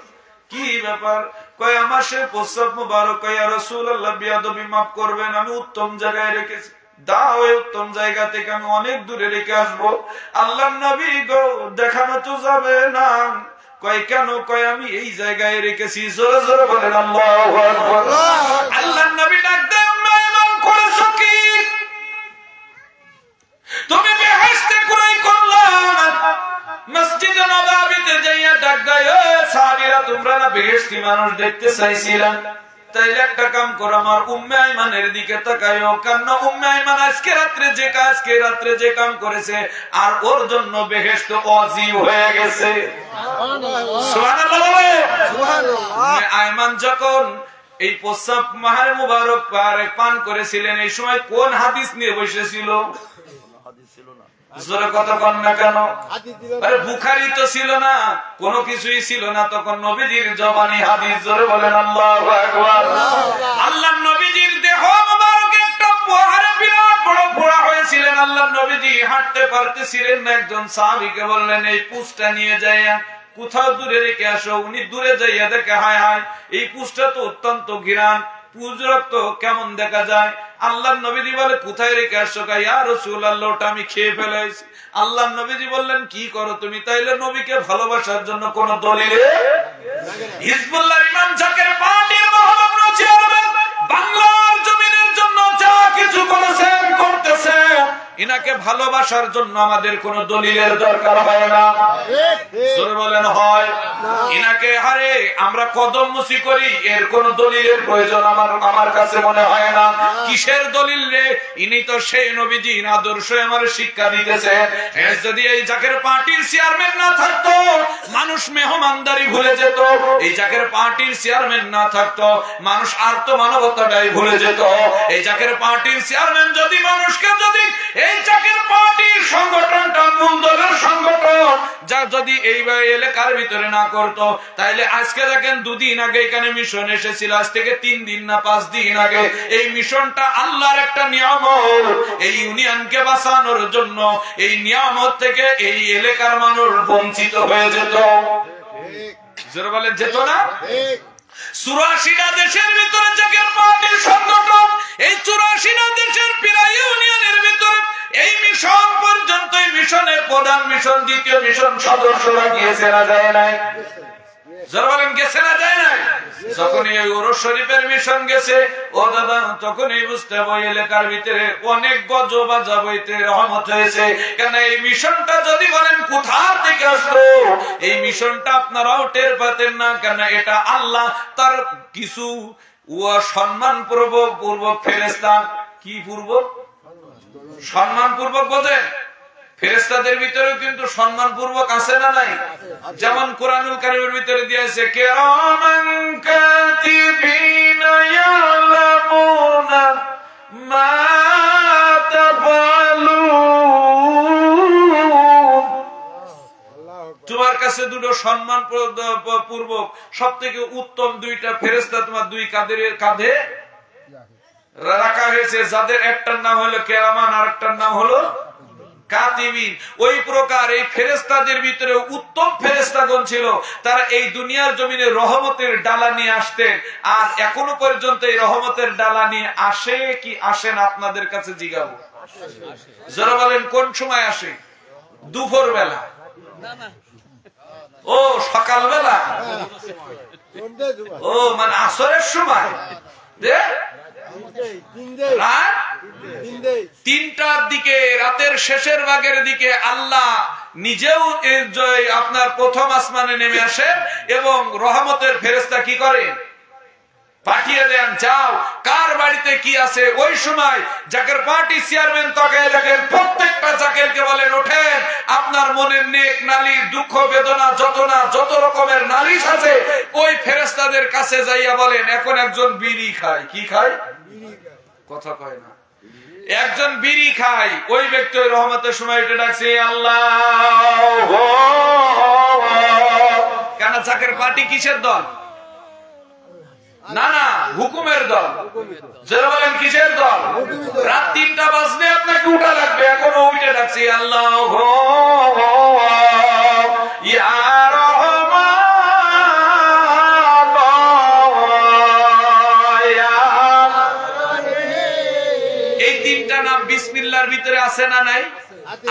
কি ব্যাপার? কয় আমার সে প্রস্রাব মুবারক, কয় ইয়া রাসূলুল্লাহ বিয়াদবি মাফ করবেন, আমি উত্তম জায়গায় রেখেছি, দাও এই উত্তম জায়গা থেকে আমি অনেক দূরে রেখে আসবো। আল্লাহ নবী গো দেখানো তো যাবে না। কয় কেন? কয় আমি এই জায়গায় রেখেছি। জোরে জোরে বলেন আল্লাহু আকবার। আল্লাহ নবী ডাক দেয়, উম্মে আইমান করেছো কি? তুমি বেহেশতে কুরাই করলা, মসজিদে নববীতে যাইয়া ডাক দেয়, ও সাহাবীরা তোমরা না বেহেশতি মানুষ দেখতে চাইছিলা, তাইলে একটা কাম করো, আমার উম্মে আইমানের দিকে তাকায়ো, কারণ উম্মে আইমান আজকে রাত্রে যে কাম করেছে আর ওর জন্য বেহেশত ওয়াজিব হয়ে গেছে। সুবহানাল্লাহ। উম্মে আইমান যখন এই প্রস্রাব মাহে মুবারক পান করেছিলেন, এই সময় কোন হাদিস নিয়ে বসেছিল? জোরে কথা কন না কেন? আরে বুখারী তো ছিল না, কোনো কিছুই ছিল না, তখন নবীজির জবানি হাদিস। জোরে বলেন আল্লাহু আকবার। আল্লাহ নবীজির দেহ মোবারক একটা পোহারে বিরাট বড় ফোড়া হয়েছিলেন। আল্লাহ নবীজি হাঁটতে পারতেছিলেন না, একজন সাহাবীকে বললেন এই পুঁজটা নিয়ে যাইয়া কোথাও দূরে রেখে আসো। উনি দূরে যাইয়া দেখে, হায় হায় এই পুঁজটা তো অত্যন্ত ঘিরান, পুঁজ রক্ত কেমন দেখা যায়। আল্লাহ নবীজি বলে কোথায় রেখে আসছো? ইয়া রাসূলুল্লাহ ওটা আমি খেয়ে ফেলেছি। আল্লাহ নবীজি বললেন কি করো তুমি? তাইলে নবীকে ভালোবাসার জন্য কোন দলিলে হিজবুল্লাহর ইমাম জাকের পার্টির মহামান্য চেয়ারম্যান বাংলার জমিনের জন্য যা কিছু করেছেন করতেছেন, ইনাকে ভালোবাসার জন্য আমাদের কোন দলিলের দরকার হয় না। জোরে বলেন হয়? ইনাকে হারে আমরা কদম মুসি করি, এর কোন দলিলের প্রয়োজন আমার কাছে মনে হয় না। কিসের দলিল রে? ইনি তো সেই নবীজি আদর্শ আমার শিক্ষা দিতেছেন। যদি এই জাকের পার্টির চেয়ারম্যান না থাকতো, মানুষ মেহমানদারি ভুলে যেত। এই জাকের পার্টির চেয়ারম্যান না থাকতো, মানুষ আর্ত মানবতাটাই ভুলে যেত। এই জাকের পার্টির চেয়ারম্যান যদি মানুষকে যদি এই জাকের পার্টির সংগঠনটা মূল দলের সংগঠন যা যদি এই এলাকার ভিতরে না করতো, তাইলে আজকে দেখেন দুদিন আগে এখানে মিশন এসেছিল, আজ থেকে 3 দিন না 5 দিন আগে। এই মিশনটা আল্লাহর একটা নিয়ামত, এই ইউনিয়নকে বাঁচানোর জন্য। এই নিয়ামত থেকে এই এলাকার মানুষ বঞ্চিত হয়ে যেত। জোরে বলেন যেত না? 84টা দেশের ভিতরে জাকের পার্টির সংগঠন, এই 84টা দেশের প্রায় ইউনিয়নের ভিতরে এই মিশন পর্যন্ত, এই মিশনের প্রধান মিশন দ্বিতীয় মিশন সদস্যরা গিয়েছে না যায় নাই? যারা বলেন গেছে না যায় নাই? যখন এই ওরস শরীফের মিশন গেছে, ও দাদা তখনই বুঝতে হবে এলাকার ভিতরে অনেক গজব আযাব হইতে রহমত হয়েছে। কেন এই মিশনটা যদি বলেন কোথা থেকে আসলো, এই মিশনটা আপনারাও টের পাতেন না। কেন এটা আল্লাহ তার কিছু সম্মান পূর্বক ফেরেশতা, কি পূর্বক? সম্মান পূর্বক বোঝেন? ফেরেশতাদের ভিতরেও কিন্তু সম্মান পূর্বক আছে না নাই? যেমন কোরআনুল কারীমের ভিতরে দিয়েছে কিরামান কাতিবিনা ইয়ালামুনা মা তাফালুন। তোমার কাছে দুটো সম্মান পূর্বক সবথেকে উত্তম 2টা ফেরেশতা তোমার 2 কাঁধে রাখা হয়েছে, যাদের একটার নাম হলো কেরামান আর একটার নাম হলো কাতিবিন। ওই প্রকার এই ফেরেশতাদের ভিতরে উত্তম ফেরেশতাগণ ছিল, তারা এই দুনিয়ার জমিনে রহমতের ডালা নিয়ে আসতেন। আর এখনো পর্যন্ত এই রহমতের ডালা নিয়ে আসে কি আসে না আপনাদের কাছে জিজ্ঞাবো। যারা বলেন কোন সময় আসে? দুপুর বেলা, ও সকাল বেলা, ও মানে আসরের সময়, রাত 3টার দিকে, রাতের শেষের ভাগের দিকে আল্লাহ নিজেও আপনার প্রথম আসমানে নেমে আসেন এবং রহমতের ফেরেশতা কি করেন? পাঠিয়ে দেন, যাও কার বাড়িতে কি আছে। ওই সময় জাকের পার্টি চেয়ারম্যান তাকায় দেখেন, প্রত্যেকটা জাকেরকে বলেন ওঠেন, আপনার মনের নেক নালিশ, দুঃখ বেদনা, যত রকমের নালিশ আছে ওই ফেরেশতাদের কাছে যাইয়া বলেন এখন একজন বিড়ি খায়। কি খায়? কথা কয় না। একজন বিড়ি খায়, ওই ব্যক্তি ওই রহমতের সময় এটা ডাকছে আল্লাহ। কেন? জাকের পার্টি কিসের দল? না না, হুকুমের দল। যারা বলেন কিসের দল? রাত 3টা বাজলে আপনাকে উঠা লাগবে, এখনো উঠে ডাকছি আল্লাহ ইয়া রহমান। এই 3টা নাম বিসমিল্লাহর ভিতরে আছে না নাই?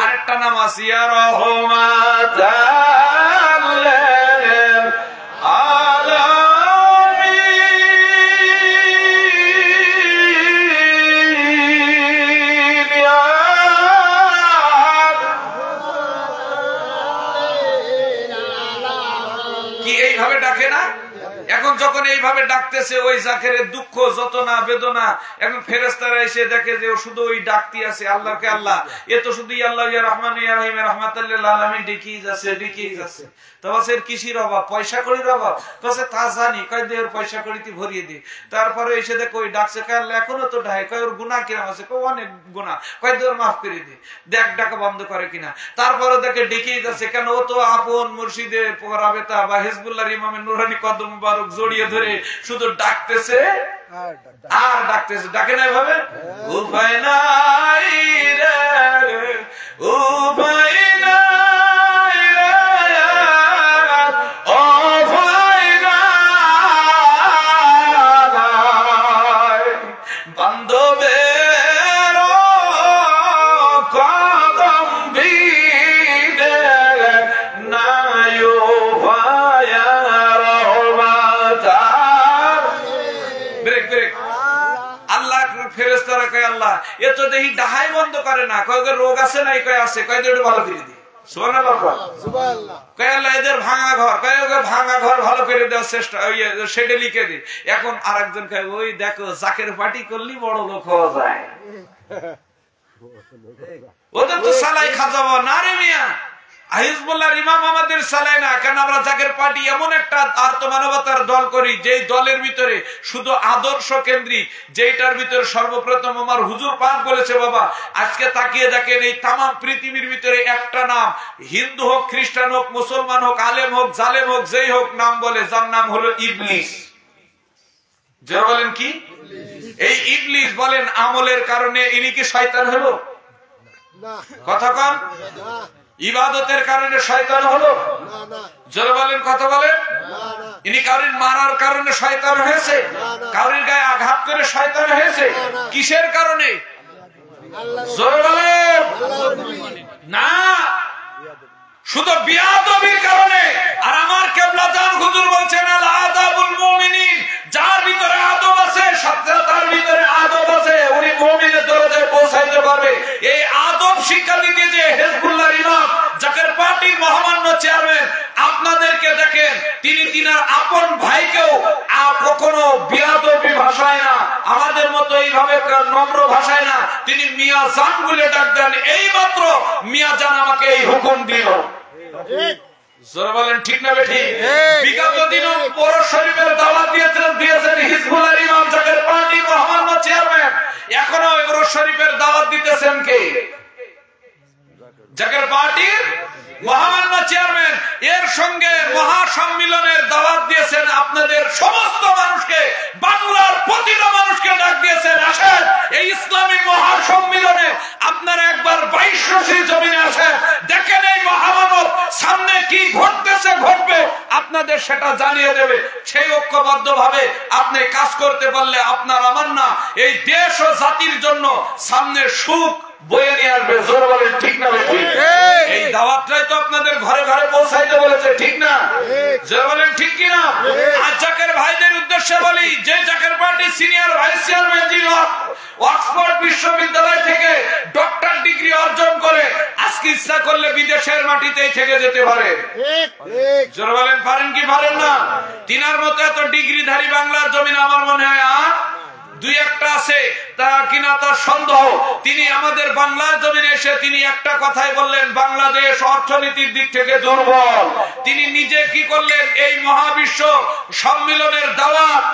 আরেকটা নাম আছে ইয়া রহমান। এখন যখন এইভাবে ডাকতেছে ওই জাকেরের দুঃখ যতনা বেদনা, এখন ফেরেশতারা এসে দেখে যে ও শুধু ওই ডাকতি আছে আল্লাহকে আল্লাহ, এ তো শুধু আল্লাহ ইয়া রহমান ইয়া রহিম রাহমাতাল লিল আলামিন ডেকেই যাচ্ছে। তবে কিসির অভাব? পয়সা কড়ির অভাব? কাছে তা জানি, কয় দেহের পয়সা কড়িতে ভরিয়ে দি। তারপরে এসে দেখো ওই ডাকছে, কয় আল্লাহ এখনো তো ডাকে, কয় ওর গুনাহ কিরম আছে, কয় অনেক গুনাহ, কয় দেহের মাফ করে দি, দেখ ডাকা বন্ধ করে কিনা। তারপরে দেখে ডেকেই যাচ্ছে, কেন ও তো আপন মুর্শিদের রাবেতা বা হিজবুল্লাহর ইমামের নুরানি কদম মুবারক জড়িয়ে ধরে শুধু ডাকতেছে আর ডাকতেছে। ডাকে না এভাবে? উপায় নাই রে, উপায় নাই রে, উপায় নাই, বান্ধবের কদম ভিড়ে নাই উপায়। ফেরেশতারা কয় আল্লাহ এ তো দেখি ডাহাই বন্ধ করে না, কয় রোগ আছে নাই, কয় আছে, কয় একটু ভালো করে দি। সুবহানাল্লাহ। কয় আল্লাহ এদের ভাঙা ঘর, কয় ভাঙা ঘর ভালো করে দেওয়ার চেষ্টা, সেটা লিখে দি। এখন আরেকজন কয় ওই দেখো জাকের পার্টি করলি বড় লোক হওয়া যায়, ওদের তো সালাই খাজাবো না রে মিয়া। হিজবুল্লাহর ইমাম আমাদের সালাই না, কেন আমরা জাকের পার্টি এমন একটা আত্মমানবতার দল করি যেই দলের ভিতরে শুধু আদর্শ কেন্দ্রিক, যেটার ভিতরে সর্বপ্রথম আমার হুজুর পাক বলেছে বাবা আজকে তাকিয়ে দেখেন এই তাম পৃথিবীর ভিতরে একটা নাম, হিন্দু হোক, খ্রিস্টান হোক, মুসলমান হোক, আলেম হোক, জালেম হোক, যেই হোক নাম বলে, যার নাম হলো ইবলিস। যারা বলেন কি? এই ইবলিস বলেন আমলের কারণে ইনি কি শয়তান হলো? কথা কন। ইবাদতের কারণে শয়তান হলো? যারা বলেন কথা বলেন। ইনি কাউরির মারার কারণে শয়তান হয়েছে? কাউরির গায়ে আঘাত করে শয়তান হয়েছে? কিসের কারণে? যারা বলেন না, শুধু বিয়াদবির কারণে। আর আমার কিবলা জান হুজুর বলছেন আল আদাবুল মুমিনিন, যার ভিতরে আদব আছে তার ভিতরে আদব আছে, উনি মুমিনের দরজায় পৌঁছাইতে পারবে। এই আদব শিক্ষা দিতে যে হিজবুল্লাহর ইমাম জাকের পার্টির মহামান্য চেয়ারম্যান আপনাদেরকে দেখেন, তিনি তিনার আপন ভাইকেও কখনো বিয়াদবি ভাষায় না, আমাদের মতো এইভাবে নম্র ভাষায় না, তিনি মিয়া জান বলে ডাক দেন। এই মাত্র মিয়া জান আমাকে এই হুকুম দিল। বলেন ঠিক না বেঠিক? বিগত দিনও পৌর শরীফের দাওয়াত দিয়েছেন হিজবুল্লাহর ইমাম জাকের পার্টির মহামান্য চেয়ারম্যান, এখনো পৌর শরীফের দাওয়াত দিতেছেন কে? জাকের পার্টির মহামান্য চেয়ারম্যান। এর সঙ্গে মহাসম্মিলনের দাওয়াত দিয়েছেন আপনাদের সমস্ত মানুষকে, বাংলার প্রতিটা মানুষকে ডাক দিয়েছেন আসেন এই ইসলামী মহাসম্মিলনে আপনারা একবার 2200 জমিনে আসেন, দেখেন এই মহামানব সামনে কি ঘটতেছে ঘটবে, আপনাদের সেটা জানিয়ে দেবে। সেই ঐক্যবদ্ধ ভাবে আপনি কাজ করতে পারলে আপনার আমার না, এই দেশ ও জাতির জন্য সামনে সুখ বয়ে নিয়ে আসবে। জোর বলেন ঠিক না ঠিক? এই দাওয়াতটাই তো আপনাদের ঘরে ঘরে পৌঁছাইতে বলেছে, ঠিক না? জোর বলেন ঠিক কিনা? আর জাকের ভাইদের উদ্দেশ্যে বলি, যে Zaker party senior vice chairman যিনি অক্সফোর্ড বিশ্ববিদ্যালয় থেকে ডক্টর ডিগ্রি অর্জন করে আজকে ইচ্ছা করলে বিদেশের মাটিতেই থেকে যেতে পারে। জোর বলেন পারেন কি পারেন না? তিনার মতো এত ডিগ্রিধারী বাংলার জমিন আমার মনে হয় দুই একটা আছে, তা কিনা তার সন্দেহ। তিনি আমাদের বাংলার জমিনে এসে তিনি একটা কথাই বললেন, বাংলাদেশ অর্থনীতির দিক থেকে দুর্বল। তিনি নিজে কি করলেন, এই মহাবিশ্ব সম্মেলনের দাওয়াত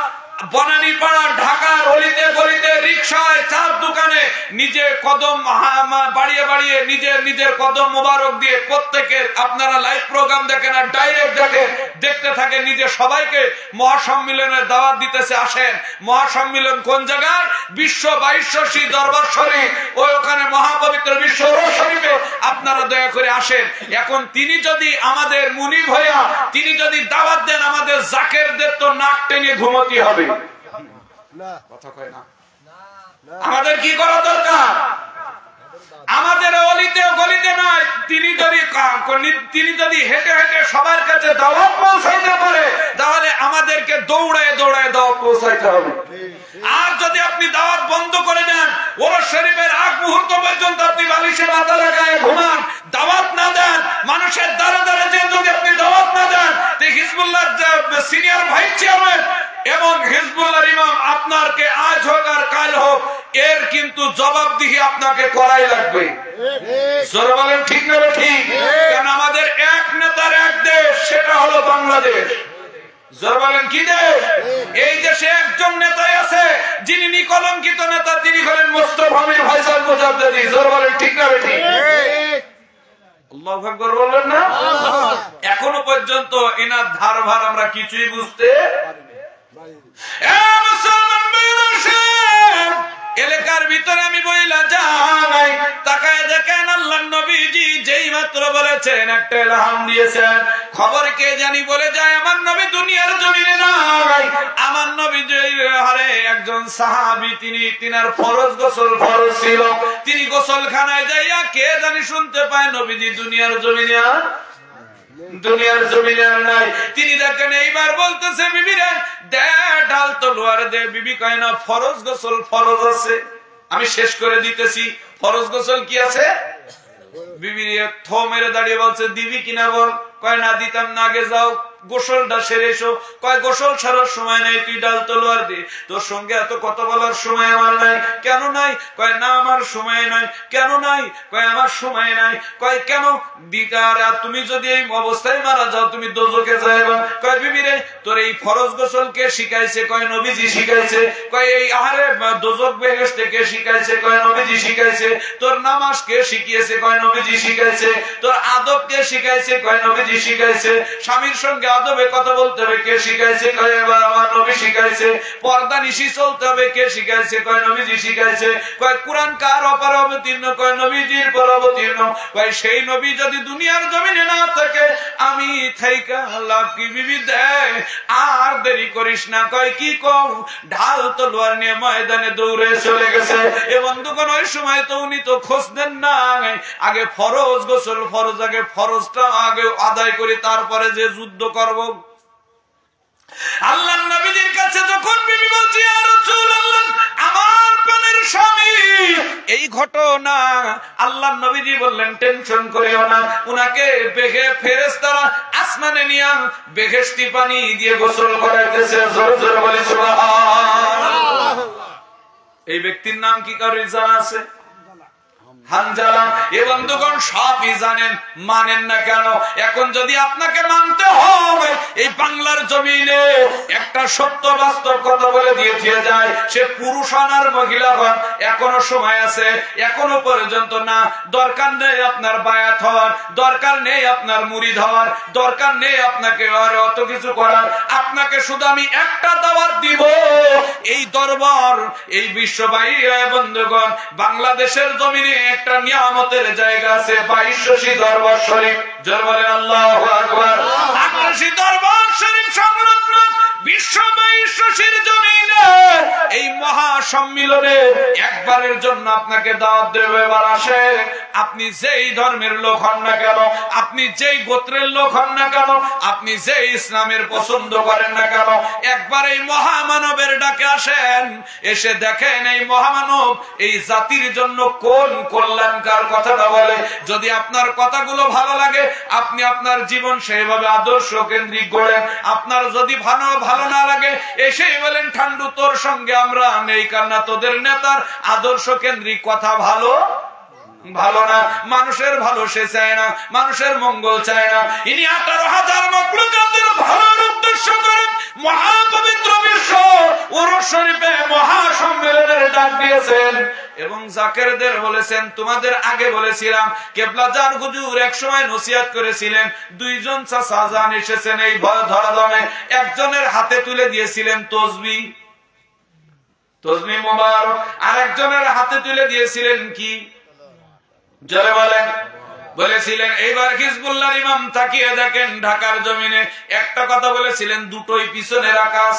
বনানীপাড়া ঢাকার অলিতে গলিতে রিকশায় চার দোকানে নিজে কদম বাড়িয়ে বাড়িয়ে নিজের কদম মোবারক দিয়ে প্রত্যেকের, আপনারা লাইভ প্রোগ্রাম দেখেন আর ডাইরেক্ট দেখেন, দেখতে থাকেন, নিজে সবাইকে মহাসম্মিলনের দাওয়াত দিতেছে। আসেন, মহাসম্মিলন কোন জায়গায়? বিশ্ব 2200 দরবার শরীফ, ওখানে মহাপবিত্র বিশ্ব শরীফে আপনারা দয়া করে আসেন। এখন তিনি যদি আমাদের মুনিব হইয়া তিনি যদি দাওয়াত দেন, আমাদের জাকেরদের তো নাক টেনে ঘুমোতে হবে। কথা কয় না? আমাদের কি করা দরকার? আমাদের অলিতে গলিতে নয়, তিনি যদি হেঁটে হেঁটে সবার কাছে দাওয়াত পৌঁছাইতে পারে, তাহলে আমাদেরকে দৌড়ায় দৌড়ায় দাওয়াত পৌঁছাইতে হবে। আর যদি আপনি দাওয়াত বন্ধ করে দেন, ওরস শরীফের আগ মুহূর্ত পর্যন্ত আপনি বালিশে মাথা লাগায় ঘুমান, দাওয়াত না দেন, মানুষের দ্বারা দ্বারা যে যদি আপনি দাওয়াত না দেন, হিজবুল্লাহর সিনিয়র ভাইস চেয়ারম্যান এবং হিজবুল্লাহর ইমাম আপনাকে আজ হোক আর কাল হোক, এর কিন্তু জবাবদিহি আপনাকে করাই লাগবে। জোরে বলেন ঠিক না ঠিক? কারণ আমাদের এক নেতার এক দেশ, সেটা হলো বাংলাদেশ। জোরে বলেন কি দেশ? এই দেশে একজন নেতাই আছে যিনি নিকলঙ্কিত নেতা, তিনি হলেন মোস্তফা মির ফয়সাল মুজাদ্দেদি। জোরে বলেন ঠিক না ঠিক? আল্লাহু আকবার বলবেন না? এখনো পর্যন্ত এনার ধারভার আমরা কিছুই বুঝতে এলাকার ভিতরে আমি বইলা যাই, তাকায় দেখেন আল্লাহর নবীজি যেই মাত্র বলেছেন, একটা ইলহাম দিয়েছেন, খবর কে জানি বলে যায় আমার নবী দুনিয়ার জমিনে নাই। আমার নবী হারে একজন সাহাবী, তিনার ফরজ গোসল ফরজ ছিল, তিনি গোসলখানায় যাইয়া কে জানি শুনতে পায় নবীজি দুনিয়ার জমিনে আর নাই। তিনি দেখেন এইবার বলতেছে, বিবিরা দে ঢাল তলোয়ার দে। বিবি কয় না, ফরজ গোসল ফরজ আছে, আমি শেষ করে দিতেছি। ফরজ গোসল কি আছে? বিবি থো মেরে দাঁড়িয়ে বলছে, দিবি কিনা বল। কয় না দিতাম না, আগে যাও গোসলটা সেরে এসো। কয় গোসল ছাড়ার সময় নাই, তুই ডাল তলোয়ার দে। তোর সঙ্গে এত কথা বলার সময় আমার নাই। কেন নাই? কয় না আমার সময় নাই। কেন নাই? কয় আমার সময় নাই। কয় কেন? দিদার তুমি যদি এই অবস্থায় মারা যাও, তুমি দোজখে যাইবা। কয় বিবি রে, তোর এই ফরজ গোসল কে শিখাইছে? কয় নবীজি শিখাইছে। কয় এই আহারে দোজখ বেহেশতে কে শিখাইছে? কয় নবীজি শিখাইছে। তোর নামাজ কে শিখিয়েছে? কয় নবীজি শিখাইছে। তোর আদব কে শিখাইছে? কয় নবীজি শিখাইছে। স্বামীর সঙ্গে আদবে কথা বলতে হবে কে শিখাইছে? কয় এবার আমার নবী শিখাইছে। পর্দা নিশি চলতে হবে কে শিখাইছে? কয় নবীজি শিখাইছে। কয় কোরআন কার অপর অবতীর্ণ? কয় নবীজির পর অবতীর্ণ। কয় সেই নবী যদি দুনিয়ার জমিনে না থাকে, আমি থাইকা লাভ কি? বিবি দেয় আর দেরি করিস না। কয় কি কম? ঢাল তলোয়ার নিয়ে ময়দানে দৌড়ে চলে গেছে। এ বন্ধুগণ, ওই সময় তো উনি তো খোঁজ দেন না, আগে ফরজ গোসল ফরজ, আগে ফরজটা আগে আদায় করি, তারপরে যে যুদ্ধ করব। আল্লাহর নবীর কাছে যখন বিবি বলছি, ইয়া রাসূলুল্লাহ, আমার প্রাণের স্বামী এই ঘটনা, আল্লাহর নবীজি বললেন টেনশন করিও না, উনাকে ফেরেশতারা আসমানে নিয়ে বেহেশতি পানি দিয়ে গোসল করাইতেছে। জোরে জোরে বলি সুবহানাল্লাহ। এই ব্যক্তির নাম কি কারো জানা আছে? হানজালা। এ বন্ধুগণ সবই জানেন, মানেন না কেন? এখন যদি আপনাকে মানতে হয়, এই বাংলার জমিনে একটা সত্য বাস্তব কথা বলে দিয়ে যায়, সে পুরুষ হন আর মহিলা হন, এখনো সময় আছে, এখনো পর্যন্ত না। দরকার নেই আপনার বায়াত হওয়ার, দরকার নেই আপনার মুরিদ হওয়ার, দরকার নেই আপনাকে অত কিছু করার। আপনাকে শুধু আমি একটা দাওয়াত দিব, এই দরবার, এই বিশ্ববাহী বন্ধুগণ, বাংলাদেশের জমিনে একটা নিয়ামতের জায়গা আছে, 2200 দরবার শরীফ। জোরে বলেন আল্লাহু আকবার। 88 দরবার শরীফ সংলগ্ন বিশ্ব 2200 জমিনে এই মহা সম্মিলনে একবারের জন্য আপনাকে দাওয়াত দেবে। এবার আসে, আপনি যেই ধর্মের লোক হন না কেন, আপনি যেই গোত্রের লোক হন না কেন, আপনি যেই ইসলামের পছন্দ করেন না কেন, একবার এই মহামানবের ডাকে আসেন, এসে দেখেন এই মহামানব এই জাতির জন্য কোন কল্যাণকার কথাটা বলে। যদি আপনার কথাগুলো ভালো লাগে, আপনি আপনার জীবন সেইভাবে আদর্শ কেন্দ্রিক গড়েন। আপনার যদি ভালো না লাগে, এসেই বলেন ঠান্ডু তোর সঙ্গে আমরা নেই, কারণ তোদের নেতার আদর্শ কেন্দ্রিক কথা ভালো না। মানুষের ভালো সে চায় না, মানুষের মঙ্গল চায় না। ইনি 18,000 মাখলুকাতের ভালোর উদ্দেশ্য করে মহাপবিত্র বিশ্ব উরুস শরীফে মহা সম্মেলনের ডাক দিয়েছেন এবং জাকেরদের বলেছেন, তোমাদের আগে বলেছিলাম কেবলা জান হুজুর এক সময় নসিহত করেছিলেন, দুইজন চাচা জান এসেছেন এই ধরাধামে, একজনের হাতে তুলে দিয়েছিলেন তসবিহ মোবারক, আর একজনের হাতে তুলে দিয়েছিলেন কি? জোরে বলেন। বলেছিলেন এইবার হিজবুল্লাহর ইমাম তাকিয়ে দেখেন ঢাকার জমিনে একটা কথা বলেছিলেন, দুটোই পিছনের আকাশ।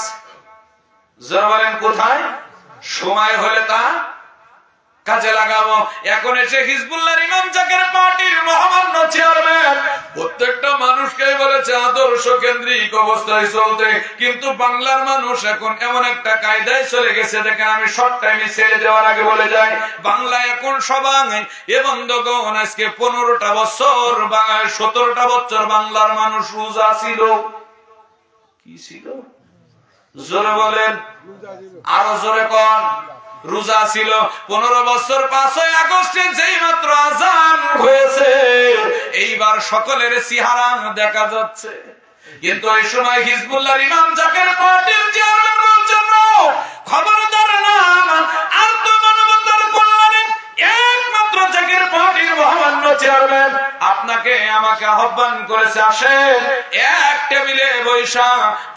জোরে বলেন কোথায়? সময় হলে তা কাজে লাগাবো। এখন এসে হিজবুল্লাহর ইমাম জাকের পার্টির মহামান্য চেয়ারম্যান প্রত্যেকটা মানুষকে বলেছে আদর্শ কেন্দ্রিক অবস্থায় চলতে, কিন্তু বাংলার মানুষ এখন এমন একটা কায়দায় চলে গেছে, দেখেন আমি শর্ট টাইমে ছেড়ে দেওয়ার আগে বলে যাই, বাংলা এখন সবাই এ বন্ধগণ আজকে 15টা বছর 17টা বছর বাংলার মানুষ রোজা ছিল। কি ছিল? জোরে বলেন, আরো জোরে কর। রোজা ছিল 15 বছর। 5ই আগস্টে যেই মাত্র আজান হয়েছে, এইবার সকলের চেহারা দেখা যাচ্ছে, কিন্তু এই সময় হিজবুল্লাহর ইমাম জাকের পার্টির চেয়ারম্যানের জন্য খবরদার নাম আর তো মানবতার কল্যাণে একমাত্র জাকের পার্টির মহামান্য চেয়ারম্যান আপনাকে আমাকে আহ্বান করেছে, আসেন এক টেবিলে বৈশা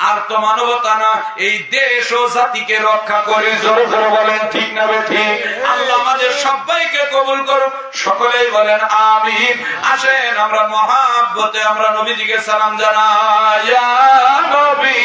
আর তো মানবতা না, এই দেশ ও জাতিকে রক্ষা করি। জোরে জোরে বলেন ঠিক না ঠিক? আল্লাহ আমাদের সবাইকে কবুল করুক, সকলেই বলেন আমিন। আসেন আমরা মহাব্বতে আমরা নবীজিকে সালাম জানাই, ইয়া নবী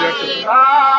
ছবি